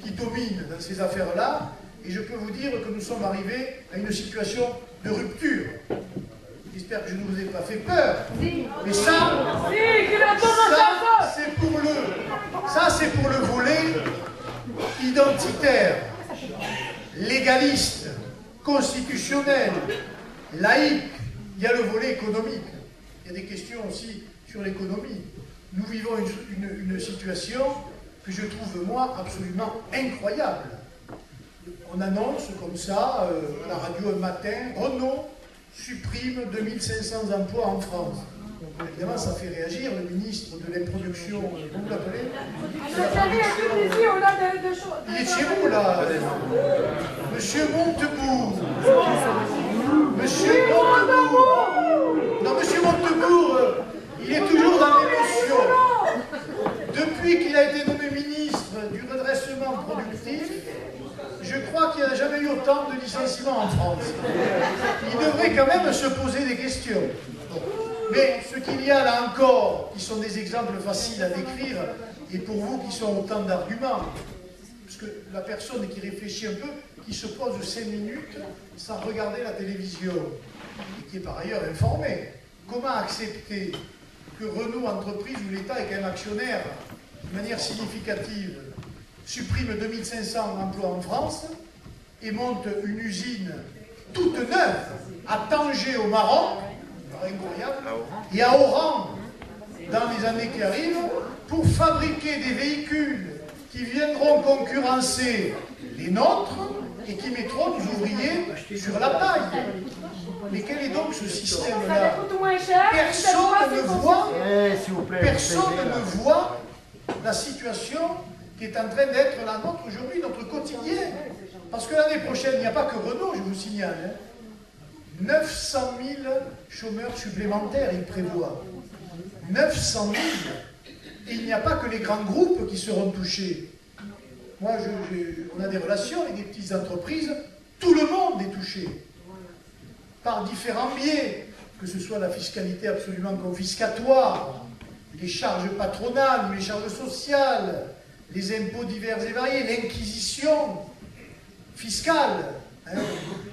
qui domine dans ces affaires-là. Et je peux vous dire que nous sommes arrivés à une situation de rupture. J'espère que je ne vous ai pas fait peur. Mais ça, c'est pour le volet identitaire, légaliste, constitutionnel, laïque. Il y a le volet économique. Il y a des questions aussi sur l'économie. Nous vivons une situation que je trouve, moi, absolument incroyable. On annonce comme ça, à la radio un matin, Renault supprime 2500 emplois en France. Évidemment, ça fait réagir le ministre de l'Introduction, comment vous l'appelez? Il est chez vous, là. Monsieur Montebourg. Monsieur Montebourg. Non, Monsieur Montebourg, il est toujours dans l'émotion. Depuis qu'il a été nommé ministre du redressement productif, je crois qu'il n'y a jamais eu autant de licenciements en France. Il devrait quand même se poser des questions. Mais ce qu'il y a là encore, qui sont des exemples faciles à décrire, et pour vous qui sont autant d'arguments, parce que la personne qui réfléchit un peu, qui se pose 5 minutes sans regarder la télévision, et qui est par ailleurs informée, comment accepter que Renault entreprise, où l'État est quand même actionnaire de manière significative, supprime 2500 emplois en France et monte une usine toute neuve à Tanger au Maroc, incroyable, et à Oran dans les années qui arrivent, pour fabriquer des véhicules qui viendront concurrencer les nôtres et qui mettront nos ouvriers sur la paille. Mais quel est donc ce système-là? Personne ne voit la situation qui est en train d'être la nôtre aujourd'hui, notre quotidien. Parce que l'année prochaine, il n'y a pas que Renault, je vous signale. 900 000 chômeurs supplémentaires, il prévoit. 900 000. Et il n'y a pas que les grands groupes qui seront touchés. Moi, on a des relations avec des petites entreprises. Tout le monde est touché. Par différents biais. Que ce soit la fiscalité absolument confiscatoire, les charges patronales, les charges sociales, les impôts divers et variés, l'inquisition fiscale. Hein.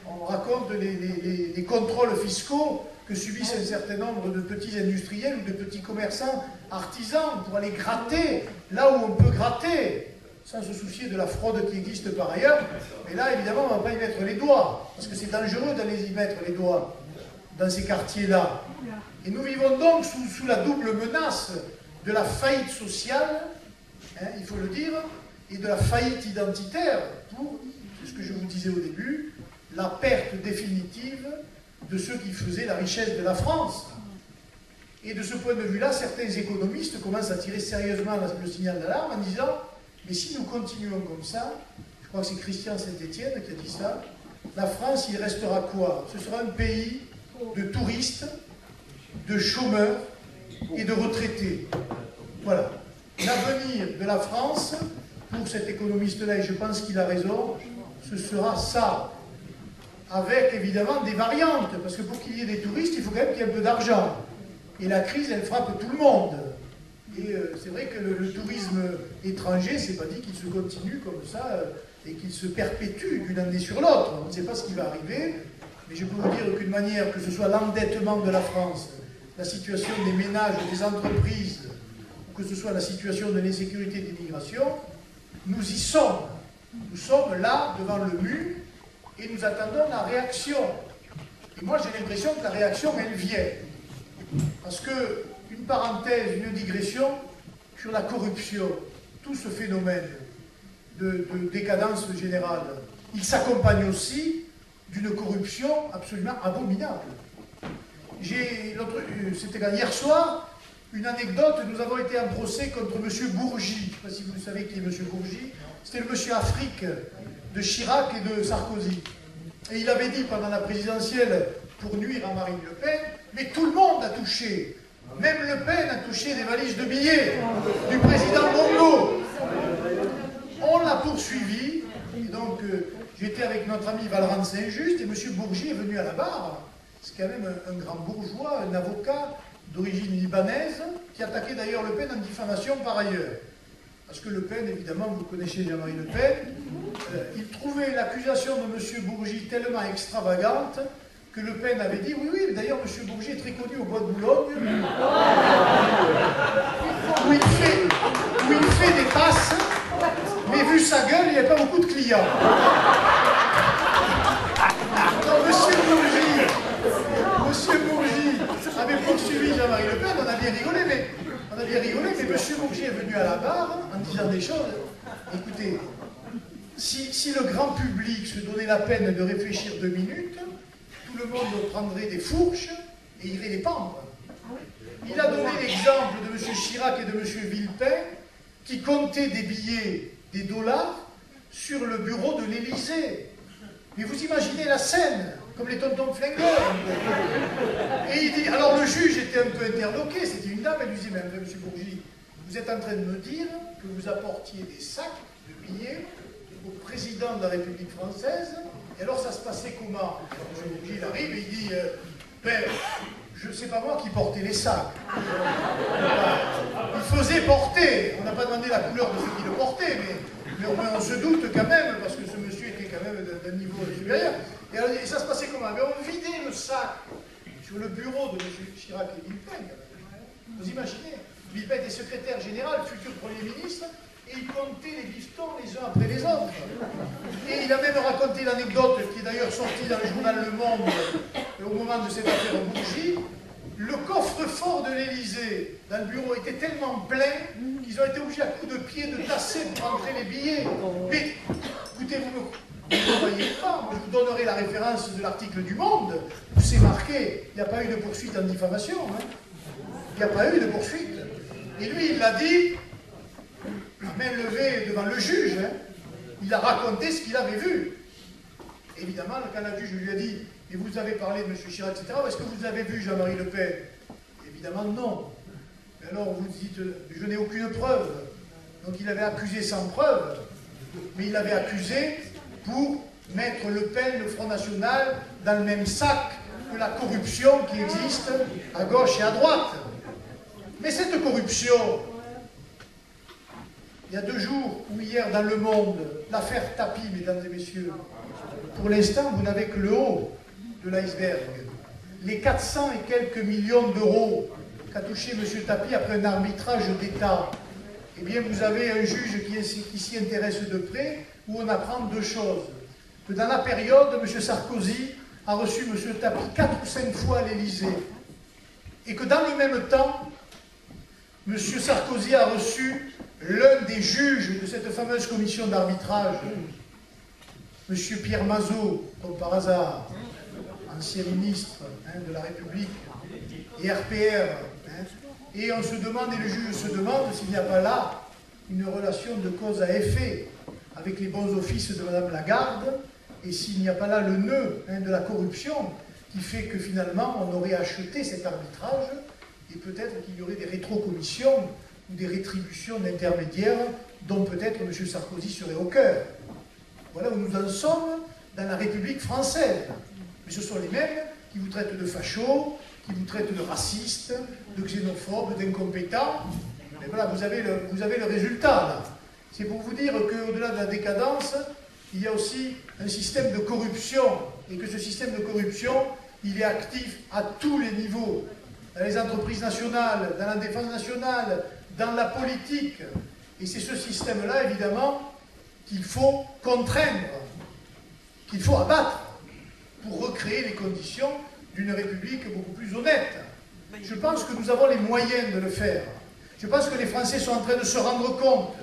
On raconte les contrôles fiscaux que subissent un certain nombre de petits industriels ou de petits commerçants artisans pour aller gratter là où on peut gratter, sans se soucier de la fraude qui existe par ailleurs. Mais là, évidemment, on ne va pas y mettre les doigts, parce que c'est dangereux d'aller y mettre les doigts dans ces quartiers-là. Et nous vivons donc sous la double menace de la faillite sociale, hein, il faut le dire, et de la faillite identitaire pour, c'est ce que je vous disais au début, la perte définitive de ceux qui faisaient la richesse de la France. Et de ce point de vue-là, certains économistes commencent à tirer sérieusement le signal d'alarme en disant « Mais si nous continuons comme ça, je crois que c'est Christian Saint-Étienne qui a dit ça, la France, il restera quoi? Ce sera un pays de touristes, de chômeurs et de retraités. » Voilà. L'avenir de la France, pour cet économiste-là, et je pense qu'il a raison, ce sera ça. Avec évidemment des variantes, parce que pour qu'il y ait des touristes, il faut quand même qu'il y ait un peu d'argent. Et la crise, elle frappe tout le monde. Et c'est vrai que le tourisme étranger, c'est pas dit qu'il se continue comme ça et qu'il se perpétue d'une année sur l'autre. On ne sait pas ce qui va arriver, mais je peux vous dire qu'une manière, que ce soit l'endettement de la France, la situation des ménages, des entreprises, ou que ce soit la situation de l'insécurité de l'immigration, nous y sommes. Nous sommes là, devant le mur, et nous attendons la réaction. Et moi, j'ai l'impression que la réaction, elle vient. Parce que, une parenthèse, une digression sur la corruption, tout ce phénomène de décadence générale, il s'accompagne aussi d'une corruption absolument abominable. C'était hier soir, une anecdote, nous avons été en procès contre M. Bourgi. Je ne sais pas si vous savez qui est M. Bourgi. C'était le monsieur Afrique de Chirac et de Sarkozy. Et il avait dit pendant la présidentielle, pour nuire à Marine Le Pen, mais tout le monde a touché. Même Le Pen a touché des valises de billets du président Bongo. On l'a poursuivi. Et donc, j'étais avec notre ami Valran Saint-Just et M. Bourgi est venu à la barre. C'est quand même un grand bourgeois, un avocat d'origine libanaise, qui attaquait d'ailleurs Le Pen en diffamation par ailleurs. Parce que Le Pen, évidemment, vous connaissez Jean-Marie Le Pen, il trouvait l'accusation de M. Bourgi tellement extravagante que Le Pen avait dit, oui, oui, d'ailleurs, M. Bourgi est très connu au Bois de Boulogne, où il fait des passes, mais vu sa gueule, il n'y avait pas beaucoup de clients. Alors, M. Bourgi avait poursuivi Jean-Marie Le Pen, on a bien rigolé, mais M. Bourgi est venu à la barre en disant des choses. Écoutez, si le grand public se donnait la peine de réfléchir 2 minutes, tout le monde prendrait des fourches et irait les pendre. Il a donné l'exemple de M. Chirac et de M. Villepin qui comptaient des billets, des dollars, sur le bureau de l'Élysée. Mais vous imaginez la scène, comme les tontons flingueurs. Et il dit, alors le juge était un peu interloqué, c'était une dame, elle lui dit, mais M. Bourgi, vous êtes en train de me dire que vous apportiez des sacs de billets au président de la République française, et alors ça se passait comment? M. Bourgi, il arrive et il dit, ben, c'est pas moi qui portais les sacs. Il faisait porter, on n'a pas demandé la couleur de ceux qui le portaient, mais on se doute quand même, parce que ce monsieur était quand même d'un niveau supérieur. Et ça se passait comment? Mais on vidait le sac sur le bureau de M. Chirac et Villepin. Vous imaginez? Villepin était secrétaire général, futur Premier ministre, et il comptait les bifetons les uns après les autres. Et il a même raconté l'anecdote qui est d'ailleurs sortie dans le journal Le Monde au moment de cette affaire Bourgi. Le coffre-fort de l'Élysée, dans le bureau, était tellement plein qu'ils ont été obligés à coups de pied de tasser pour rentrer les billets. Mais, écoutez, vous ne voyez pas, moi je vous donnerai la référence de l'article du Monde, où c'est marqué, il n'y a pas eu de poursuite en diffamation. Hein. Il n'y a pas eu de poursuite. Et lui, il l'a dit, à main levée devant le juge, hein. Il a raconté ce qu'il avait vu. Évidemment, quand le juge lui a dit, et vous avez parlé de M. Chirac, etc., est-ce que vous avez vu Jean-Marie Le Pen? Évidemment, non. Mais alors, vous dites, je n'ai aucune preuve. Donc, il avait accusé sans preuve, mais il avait accusé pour mettre Le Pen, le Front National, dans le même sac que la corruption qui existe à gauche et à droite. Mais cette corruption, il y a 2 jours ou hier dans Le Monde, l'affaire Tapie, mesdames et messieurs, pour l'instant, vous n'avez que le haut de l'iceberg. Les 400 et quelques millions d'euros qu'a touché M. Tapie après un arbitrage d'État, eh bien, vous avez un juge qui s'y intéresse de près, où on apprend 2 choses. Que dans la période, M. Sarkozy a reçu M. Tapie 4 ou 5 fois à l'Élysée. Et que dans le même temps, M. Sarkozy a reçu l'un des juges de cette fameuse commission d'arbitrage, M. Pierre Mazot, comme par hasard, ancien ministre de la République, et RPR. Et on se demande, et le juge se demande, s'il n'y a pas là une relation de cause à effet avec les bons offices de Mme Lagarde, et s'il n'y a pas là le nœud de la corruption qui fait que finalement on aurait acheté cet arbitrage, et peut-être qu'il y aurait des rétrocommissions ou des rétributions d'intermédiaires dont peut-être M. Sarkozy serait au cœur. Voilà où nous en sommes dans la République française. Mais ce sont les mêmes qui vous traitent de fachos, qui vous traitent de racistes, de xénophobes, d'incompétents. Et voilà, vous avez le résultat là. C'est pour vous dire qu'au-delà de la décadence, il y a aussi un système de corruption. Et que ce système de corruption, il est actif à tous les niveaux. Dans les entreprises nationales, dans la défense nationale, dans la politique. Et c'est ce système-là, évidemment, qu'il faut contraindre, qu'il faut abattre. pour recréer les conditions d'une République beaucoup plus honnête. Je pense que nous avons les moyens de le faire. Je pense que les Français sont en train de se rendre compte.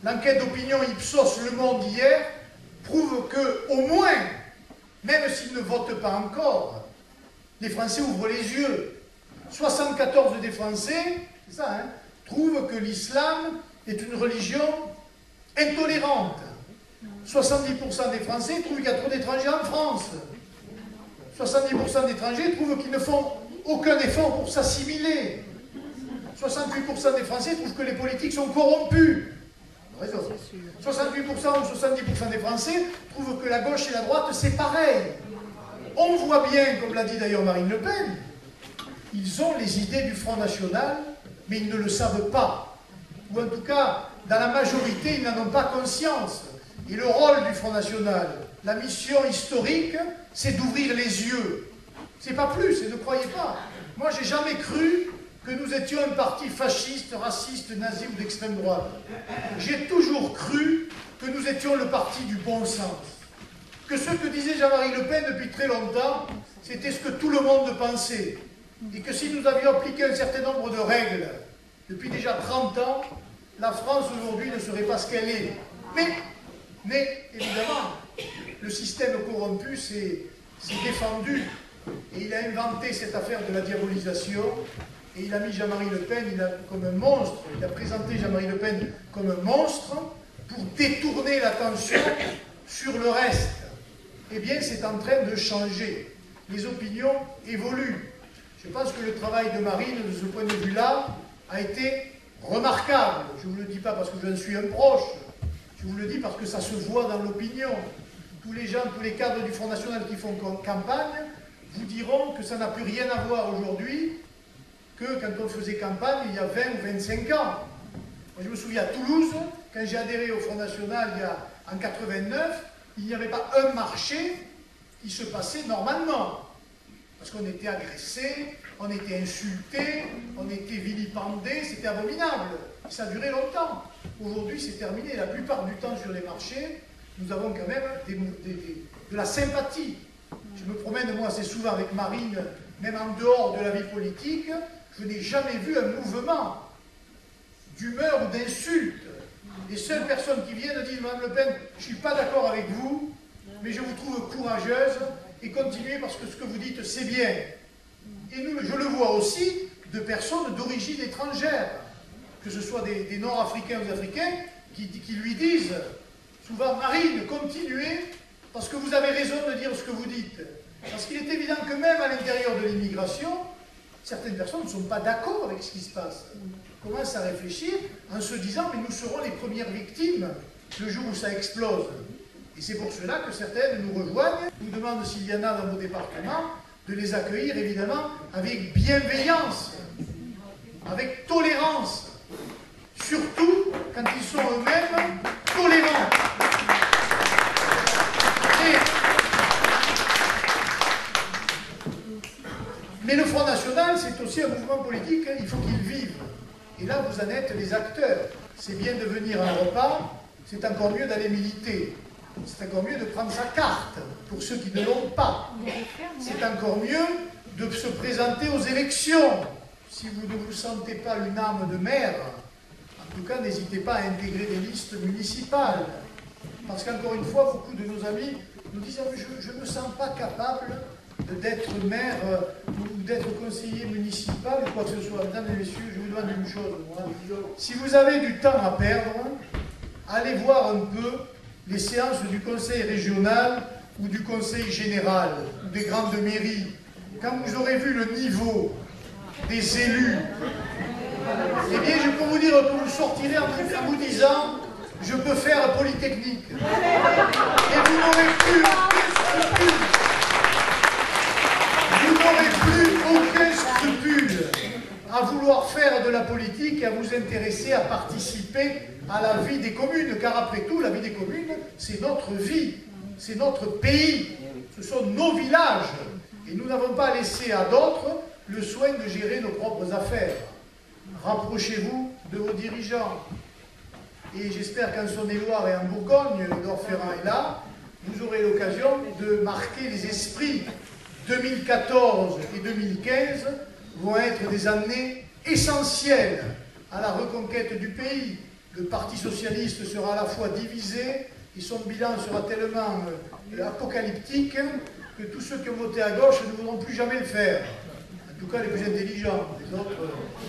L'enquête d'opinion Ipsos Le Monde hier prouve que, au moins, même s'ils ne votent pas encore, les Français ouvrent les yeux. 74 des Français, c'est ça, hein, trouvent que l'islam est une religion intolérante. 70% des Français trouvent qu'il y a trop d'étrangers en France. 70% d'étrangers trouvent qu'ils ne font aucun effort pour s'assimiler. 68% des Français trouvent que les politiques sont corrompus. 68% ou 70% des Français trouvent que la gauche et la droite, c'est pareil. On voit bien, comme l'a dit d'ailleurs Marine Le Pen, ils ont les idées du Front National, mais ils ne le savent pas. Ou en tout cas, dans la majorité, ils n'en ont pas conscience. Et le rôle du Front National, la mission historique, c'est d'ouvrir les yeux. C'est pas plus, et ne croyez pas. Moi, j'ai jamais cru que nous étions un parti fasciste, raciste, nazi ou d'extrême droite. J'ai toujours cru que nous étions le parti du bon sens. Que ce que disait Jean-Marie Le Pen depuis très longtemps, c'était ce que tout le monde pensait. Et que si nous avions appliqué un certain nombre de règles depuis déjà 30 ans, la France aujourd'hui ne serait pas ce qu'elle est. Mais évidemment, le système corrompu s'est défendu et il a inventé cette affaire de la diabolisation et il a mis Jean-Marie Le Pen comme un monstre, il a présenté Jean-Marie Le Pen comme un monstre pour détourner l'attention sur le reste. Eh bien, c'est en train de changer. Les opinions évoluent. Je pense que le travail de Marine, de ce point de vue-là, a été remarquable. Je ne vous le dis pas parce que j'en suis un proche, je vous le dis parce que ça se voit dans l'opinion. Tous les gens, tous les cadres du Front National qui font campagne vous diront que ça n'a plus rien à voir aujourd'hui que quand on faisait campagne il y a 20 ou 25 ans. Moi, je me souviens à Toulouse, quand j'ai adhéré au Front National en 89, il n'y avait pas un marché qui se passait normalement. Parce qu'on était agressé, on était insulté, on était vilipendé, c'était abominable. Ça a duré longtemps. Aujourd'hui, c'est terminé. La plupart du temps sur les marchés, nous avons quand même de la sympathie. Je me promène, moi, assez souvent avec Marine, même en dehors de la vie politique, je n'ai jamais vu un mouvement d'humeur ou d'insulte. Les seules personnes qui viennent disent « Madame Le Pen, je ne suis pas d'accord avec vous, mais je vous trouve courageuse et continuez parce que ce que vous dites, c'est bien. » Et nous, je le vois aussi de personnes d'origine étrangère, que ce soit des Nord-Africains ou des Africains, qui lui disent souvent « Marine, continuez, parce que vous avez raison de dire ce que vous dites. » Parce qu'il est évident que même à l'intérieur de l'immigration, certaines personnes ne sont pas d'accord avec ce qui se passe. On commence à réfléchir en se disant « mais nous serons les premières victimes le jour où ça explose ». Et c'est pour cela que certaines nous rejoignent, nous demandent s'il y en a dans vos départements, de les accueillir évidemment avec bienveillance, avec tolérance, surtout quand ils sont eux-mêmes tolérants. Mais le Front National, c'est aussi un mouvement politique, il faut qu'il vive. Et là, vous en êtes les acteurs. C'est bien de venir à un repas, c'est encore mieux d'aller militer. C'est encore mieux de prendre sa carte, pour ceux qui ne l'ont pas. C'est encore mieux de se présenter aux élections. Si vous ne vous sentez pas une âme de maire, en tout cas, n'hésitez pas à intégrer des listes municipales. Parce qu'encore une fois, beaucoup de nos amis nous disent « je ne me sens pas capable d'être maire ou d'être conseiller municipal ou quoi que ce soit. » Mesdames et messieurs, je vous demande une chose. Moi. Si vous avez du temps à perdre, allez voir un peu les séances du conseil régional ou du conseil général, ou des grandes mairies. Quand vous aurez vu le niveau des élus, eh bien, je peux vous dire que vous sortirez en vous disant « je peux faire Polytechnique ». Et vous n'aurez plus aucun scrupule. Vous n'aurez plus aucun scrupule à vouloir faire de la politique et à vous intéresser, à participer à la vie des communes. Car après tout, la vie des communes, c'est notre vie, c'est notre pays, ce sont nos villages. Et nous n'avons pas laissé à d'autres le soin de gérer nos propres affaires. Rapprochez-vous de vos dirigeants. Et j'espère qu'en Saône-et-Loire et en Bourgogne, Edouard Ferrand est là, vous aurez l'occasion de marquer les esprits. 2014 et 2015 vont être des années essentielles à la reconquête du pays. Le Parti socialiste sera à la fois divisé et son bilan sera tellement apocalyptique que tous ceux qui ont voté à gauche ne voudront plus jamais le faire. En tout cas, les plus intelligents. Les autres,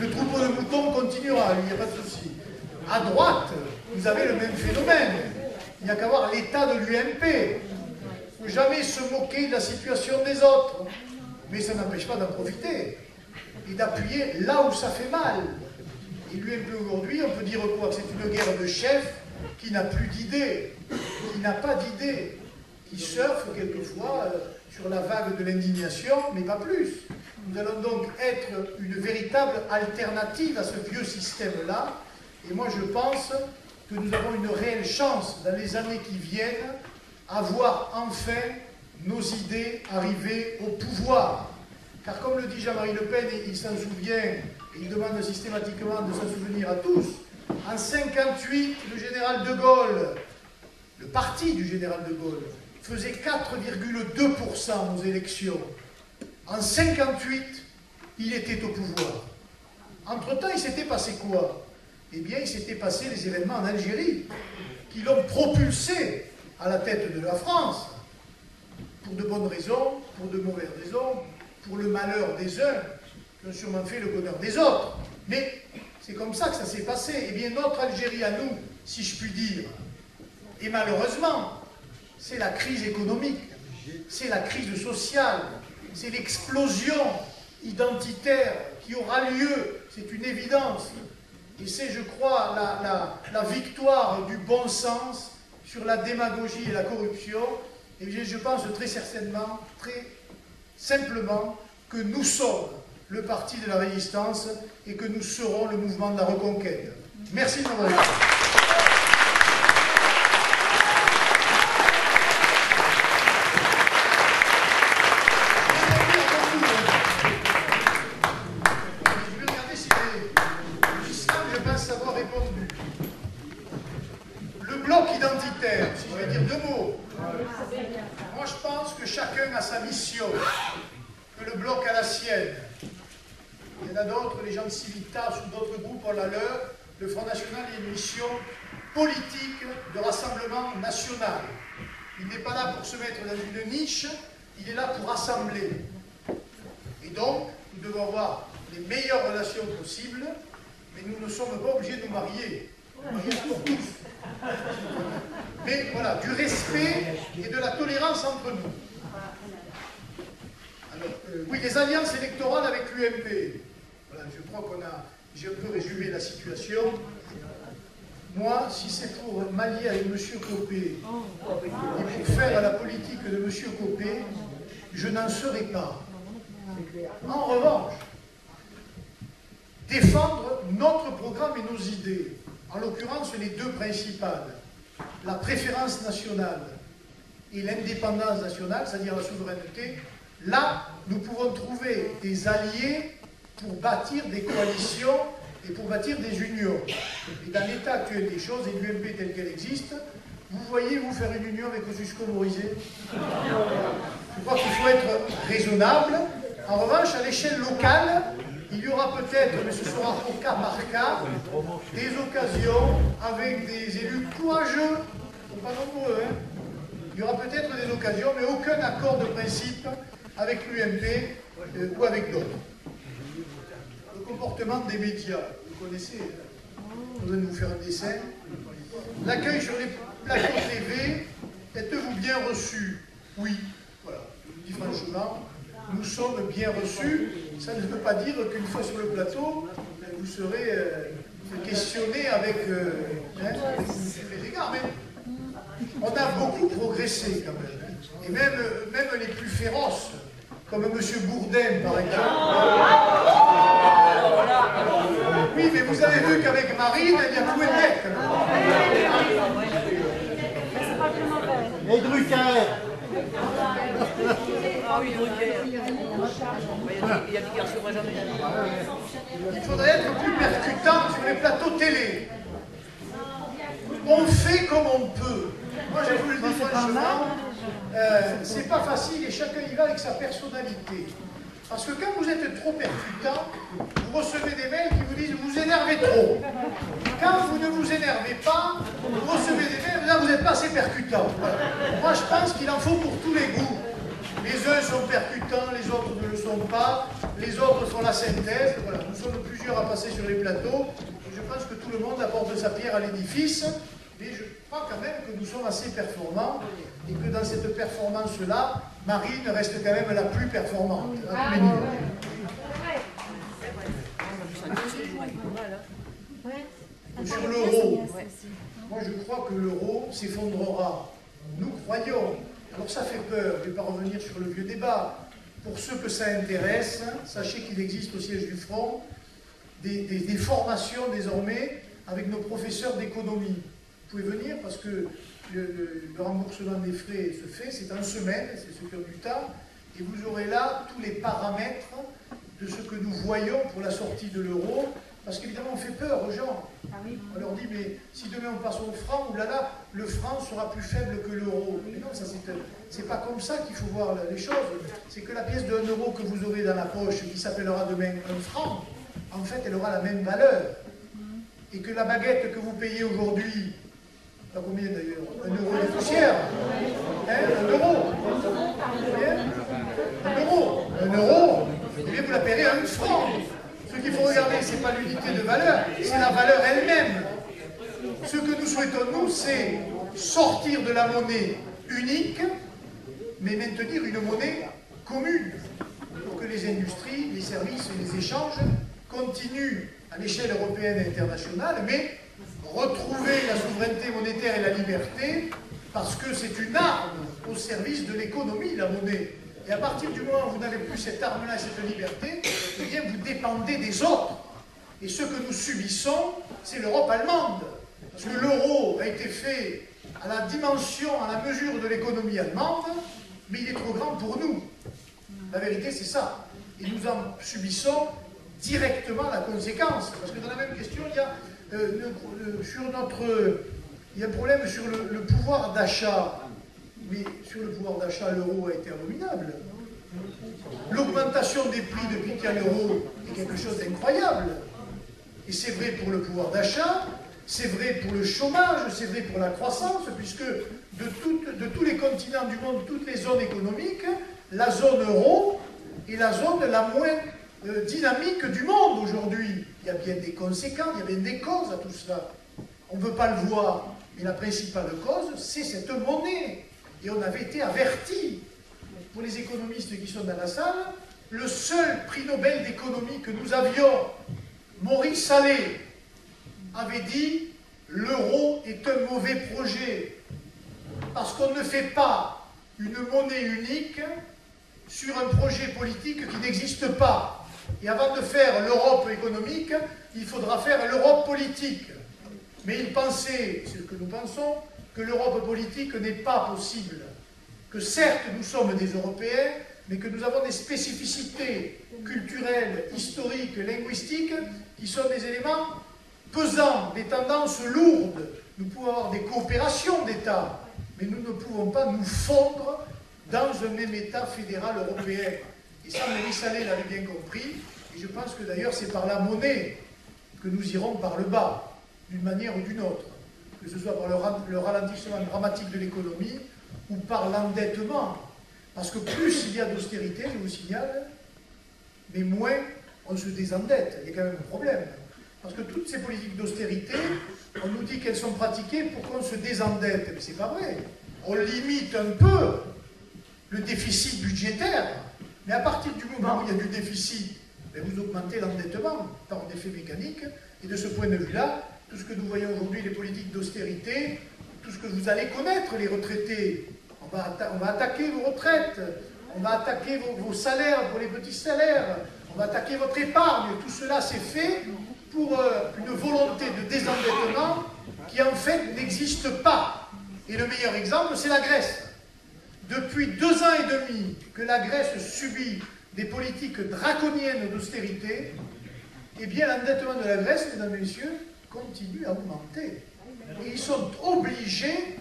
le troupeau de moutons continuera, il n'y a pas de souci. À droite, vous avez le même phénomène. Il n'y a qu'à voir l'état de l'UMP. Il ne faut jamais se moquer de la situation des autres. Mais ça n'empêche pas d'en profiter et d'appuyer là où ça fait mal. Et l'UMP aujourd'hui, on peut dire quoi? Que c'est une guerre de chefs qui n'a plus d'idées, qui n'a pas d'idées, qui surfe quelquefois sur la vague de l'indignation, mais pas plus. Nous allons donc être une véritable alternative à ce vieux système-là. Et moi, je pense que nous avons une réelle chance, dans les années qui viennent, à voir enfin nos idées arriver au pouvoir. Car comme le dit Jean-Marie Le Pen, et il s'en souvient, et il demande systématiquement de s'en souvenir à tous, en 1958, le général de Gaulle, le parti du général de Gaulle, faisait 4,2% aux élections. En 1958, il était au pouvoir. Entre-temps, il s'était passé quoi? Eh bien, il s'était passé les événements en Algérie, qui l'ont propulsé à la tête de la France, pour de bonnes raisons, pour de mauvaises raisons, pour le malheur des uns, qui ont sûrement fait le bonheur des autres. Mais c'est comme ça que ça s'est passé. Eh bien, notre Algérie à nous, si je puis dire, et malheureusement, c'est la crise économique, c'est la crise sociale, c'est l'explosion identitaire qui aura lieu, c'est une évidence. Et c'est, je crois, la victoire du bon sens sur la démagogie et la corruption. Et bien, je pense très certainement, très simplement, que nous sommes le parti de la résistance et que nous serons le mouvement de la reconquête. Merci de m'avoir écouté. Si je vais dire deux mots, moi je pense que chacun a sa mission, que le bloc a la sienne. Il y en a d'autres, les gens de Civitas ou d'autres groupes ont la leur. Le Front National a une mission politique de rassemblement national. Il n'est pas là pour se mettre dans une niche, il est là pour rassembler. Et donc, nous devons avoir les meilleures relations possibles, mais nous ne sommes pas obligés de nous marier. Marier pour tous. Mais voilà, du respect et de la tolérance entre nous. Alors, oui, les alliances électorales avec l'UMP. Voilà, je crois qu'on a, j'ai un peu résumé la situation. Moi, si c'est pour m'allier avec M. Copé et pour faire la politique de M. Copé, je n'en serai pas. En revanche, défendre notre programme et nos idées, en l'occurrence les deux principales, la préférence nationale et l'indépendance nationale, c'est-à-dire la souveraineté, là, nous pouvons trouver des alliés pour bâtir des coalitions et pour bâtir des unions. Et dans l'état actuel des choses, et l'UMP telle qu'elle existe, vous voyez vous faire une union avec Kosciusko Morizet? Je crois qu'il faut être raisonnable. En revanche, à l'échelle locale, il y aura peut-être, mais ce sera au cas par cas, des occasions avec des élus courageux, pas nombreux, hein. Il y aura peut-être des occasions, mais aucun accord de principe avec l'UMP ou avec d'autres. Le comportement des médias, vous connaissez, je besoin de vous faire un dessin. L'accueil sur les plateaux TV, êtes-vous bien reçus? Oui, voilà, je vous dis franchement, nous sommes bien reçus. Ça ne veut pas dire qu'une fois sur le plateau, vous serez questionné avec les égards, mais on a beaucoup progressé quand même. Et même les plus féroces, comme M. Bourdin par exemple. Oui, mais vous avez vu qu'avec Marine, il y a tout le mec. Et Drucker. Ah oui, Drucker. Il y a des garçons, moi jamais. Il faudrait être plus percutant sur les plateaux télé. On fait comme on peut. Moi, je vous le dis franchement, c'est pas facile et chacun y va avec sa personnalité. Parce que quand vous êtes trop percutant, vous recevez des mails qui vous disent « vous énervez trop ». Quand vous ne vous énervez pas, vous recevez des mails, là vous n'êtes pas assez percutant. Voilà. Moi je pense qu'il en faut pour tous les goûts. Les uns sont percutants, les autres ne le sont pas, les autres font la synthèse. Voilà. Nous sommes plusieurs à passer sur les plateaux, et je pense que tout le monde apporte sa pierre à l'édifice, mais je crois quand même que nous sommes assez performants, et que dans cette performance-là, Marine reste quand même la plus performante, à tous les niveaux. Sur l'euro, moi je crois que l'euro s'effondrera. Nous croyons. Alors ça fait peur, je ne vais pas revenir sur le vieux débat. Pour ceux que ça intéresse, sachez qu'il existe au siège du Front des formations désormais avec nos professeurs d'économie. Vous pouvez venir parce que le remboursement des frais se fait, c'est en semaine, c'est ceux qui ont du temps, et vous aurez là tous les paramètres de ce que nous voyons pour la sortie de l'euro. Parce qu'évidemment, on fait peur aux gens. On leur dit, mais si demain on passe au franc, oulala, le franc sera plus faible que l'euro. Mais non, ça c'est pas comme ça qu'il faut voir les choses. C'est que la pièce de 1 euro que vous aurez dans la poche, qui s'appellera demain 1 franc, en fait, elle aura la même valeur. Et que la baguette que vous payez aujourd'hui, pas combien d'ailleurs, 1 euro de poussière, hein, 1 euro. 1 euro. 1 euro, eh bien, vous la paierez 1 franc. Ce qu'il faut regarder, ce n'est pas l'unité de valeur, c'est la valeur elle-même. Ce que nous souhaitons, nous, c'est sortir de la monnaie unique, mais maintenir une monnaie commune, pour que les industries, les services et les échanges continuent à l'échelle européenne et internationale, mais retrouver la souveraineté monétaire et la liberté, parce que c'est une arme au service de l'économie, la monnaie. Et à partir du moment où vous n'avez plus cette arme-là, cette liberté, eh bien vous dépendez des autres. Et ce que nous subissons, c'est l'Europe allemande. Parce que l'euro a été fait à la dimension, à la mesure de l'économie allemande, mais il est trop grand pour nous. La vérité, c'est ça. Et nous en subissons directement la conséquence. Parce que dans la même question, il y a, il y a un problème sur le pouvoir d'achat. Mais sur le pouvoir d'achat, l'euro a été abominable. L'augmentation des prix depuis qu'il y a l'euro est quelque chose d'incroyable. Et c'est vrai pour le pouvoir d'achat, c'est vrai pour le chômage, c'est vrai pour la croissance, puisque de tous les continents du monde, toutes les zones économiques, la zone euro est la zone la moins dynamique du monde aujourd'hui. Il y a bien des conséquences, il y a bien des causes à tout cela. On ne veut pas le voir, mais la principale cause, c'est cette monnaie. Et on avait été avertis, pour les économistes qui sont dans la salle, le seul prix Nobel d'économie que nous avions, Maurice Allais, avait dit « l'euro est un mauvais projet » parce qu'on ne fait pas une monnaie unique sur un projet politique qui n'existe pas. Et avant de faire l'Europe économique, il faudra faire l'Europe politique. Mais il pensait, c'est ce que nous pensons, que l'Europe politique n'est pas possible. Que certes, nous sommes des Européens, mais que nous avons des spécificités culturelles, historiques, linguistiques, qui sont des éléments pesants, des tendances lourdes. Nous pouvons avoir des coopérations d'États, mais nous ne pouvons pas nous fondre dans un même État fédéral européen. Et ça, Maurice Allais l'avait bien compris, et je pense que d'ailleurs c'est par la monnaie que nous irons par le bas, d'une manière ou d'une autre. Que ce soit par le ralentissement dramatique de l'économie ou par l'endettement. Parce que plus il y a d'austérité, je vous signale, mais moins on se désendette. Il y a quand même un problème. Parce que toutes ces politiques d'austérité, on nous dit qu'elles sont pratiquées pour qu'on se désendette. Mais c'est pas vrai. On limite un peu le déficit budgétaire. Mais à partir du moment où il y a du déficit, vous augmentez l'endettement par un effet mécanique. Et de ce point de vue-là, tout ce que nous voyons aujourd'hui, les politiques d'austérité, tout ce que vous allez connaître, les retraités, on va attaquer vos retraites, on va attaquer vos salaires pour les petits salaires, on va attaquer votre épargne, tout cela c'est fait pour une volonté de désendettement qui en fait n'existe pas. Et le meilleur exemple, c'est la Grèce. Depuis 2 ans et demi que la Grèce subit des politiques draconiennes d'austérité, eh bien l'endettement de la Grèce, mesdames et messieurs, continue à augmenter. Et ils sont obligés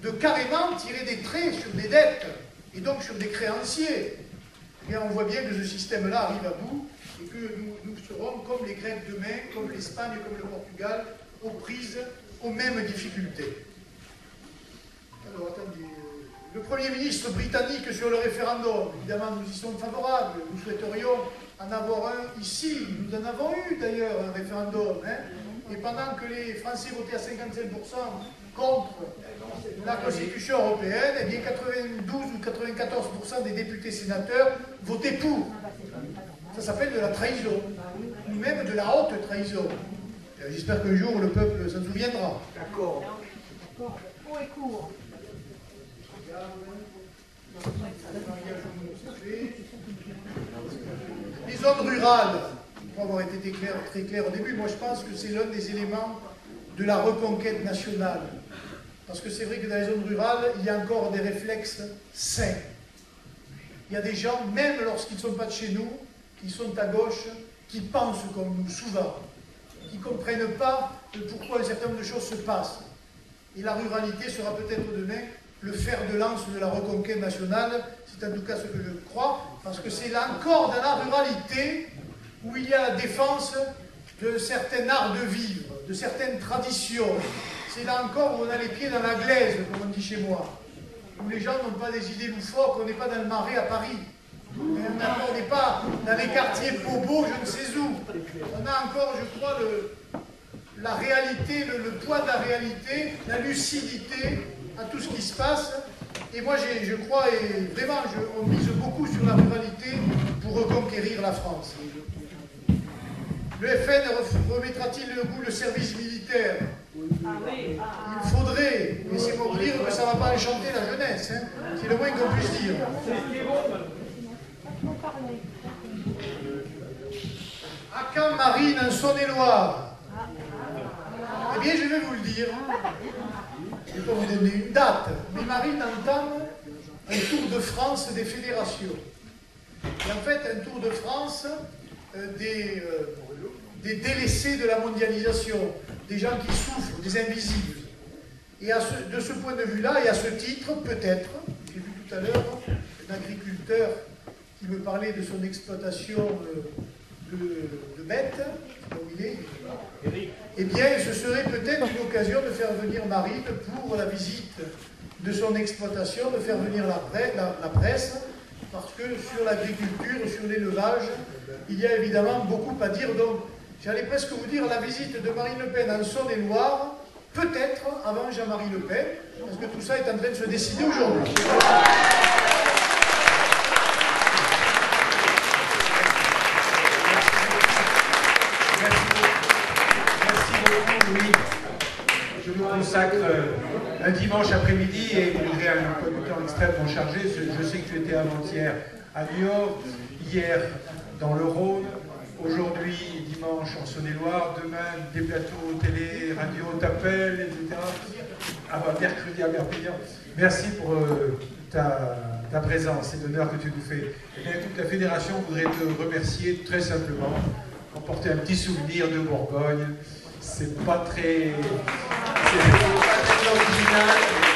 de carrément tirer des traits sur des dettes et donc sur des créanciers. Eh bien, on voit bien que ce système-là arrive à bout et que nous serons, comme les Grecs demain, comme l'Espagne, comme le Portugal, aux prises aux mêmes difficultés. Alors, attendez. Le Premier ministre britannique sur le référendum, évidemment, nous y sommes favorables. Nous souhaiterions en avoir un ici. Nous en avons eu d'ailleurs un référendum. Et pendant que les Français votaient à 55% contre la Constitution européenne, eh bien 92 ou 94% des députés sénateurs votaient pour. Ça s'appelle de la trahison, ou même de la haute trahison. J'espère qu'un jour le peuple s'en souviendra. D'accord. Haut et court. Les zones rurales, pour avoir été très clair au début, moi je pense que c'est l'un des éléments de la reconquête nationale. Parce que c'est vrai que dans les zones rurales, il y a encore des réflexes sains. Il y a des gens, même lorsqu'ils ne sont pas de chez nous, qui sont à gauche, qui pensent comme nous, souvent, qui ne comprennent pas pourquoi un certain nombre de choses se passent. Et la ruralité sera peut-être demain le fer de lance de la reconquête nationale, c'est en tout cas ce que je crois, parce que c'est là encore dans la ruralité où il y a la défense de certains arts de vivre, de certaines traditions. C'est là encore où on a les pieds dans la glaise, comme on dit chez moi, où les gens n'ont pas des idées loufoques, on n'est pas dans le Marais à Paris. On n'est pas dans les quartiers bobos, je ne sais où. On a encore, je crois, la réalité, le poids de la réalité, la lucidité à tout ce qui se passe. Et moi, je crois, et vraiment, on mise beaucoup sur la ruralité pour reconquérir la France. Le FN remettra-t-il le goût le service militaire? Il faudrait, laissez-moi vous dire que ça ne va pas enchanter la jeunesse, hein. C'est le moins qu'on puisse dire. À quand Marine en Saône-et-Loire? Eh bien, je vais vous le dire. Je ne vais pas vous donner une date, mais Marine entame un tour de France des fédérations. Et en fait, un tour de France des délaissés de la mondialisation, des gens qui souffrent, des invisibles. Et de ce point de vue-là, et à ce titre, peut-être, j'ai vu tout à l'heure un agriculteur qui me parlait de son exploitation de bêtes, là où il est, eh bien, ce serait peut-être une occasion de faire venir Marine pour la visite de son exploitation, de faire venir la presse, parce que sur l'agriculture, sur l'élevage, il y a évidemment beaucoup à dire. Donc, j'allais presque vous dire la visite de Marine Le Pen en Saône-et-Loire, peut-être avant Jean-Marie Le Pen, parce que tout ça est en train de se décider aujourd'hui. Je me consacre un dimanche après-midi et malgré un emploi du temps extrêmement chargé, je sais que tu étais avant-hier à Niort, hier dans le Rhône, aujourd'hui dimanche en Saône-et-Loire, demain des plateaux télé, radio t'appellent, etc. Mercredi à Perpignan. Merci pour ta présence et l'honneur que tu nous fais. Et bien, toute la fédération voudrait te remercier très simplement, emporter un petit souvenir de Bourgogne. C'est pas très original.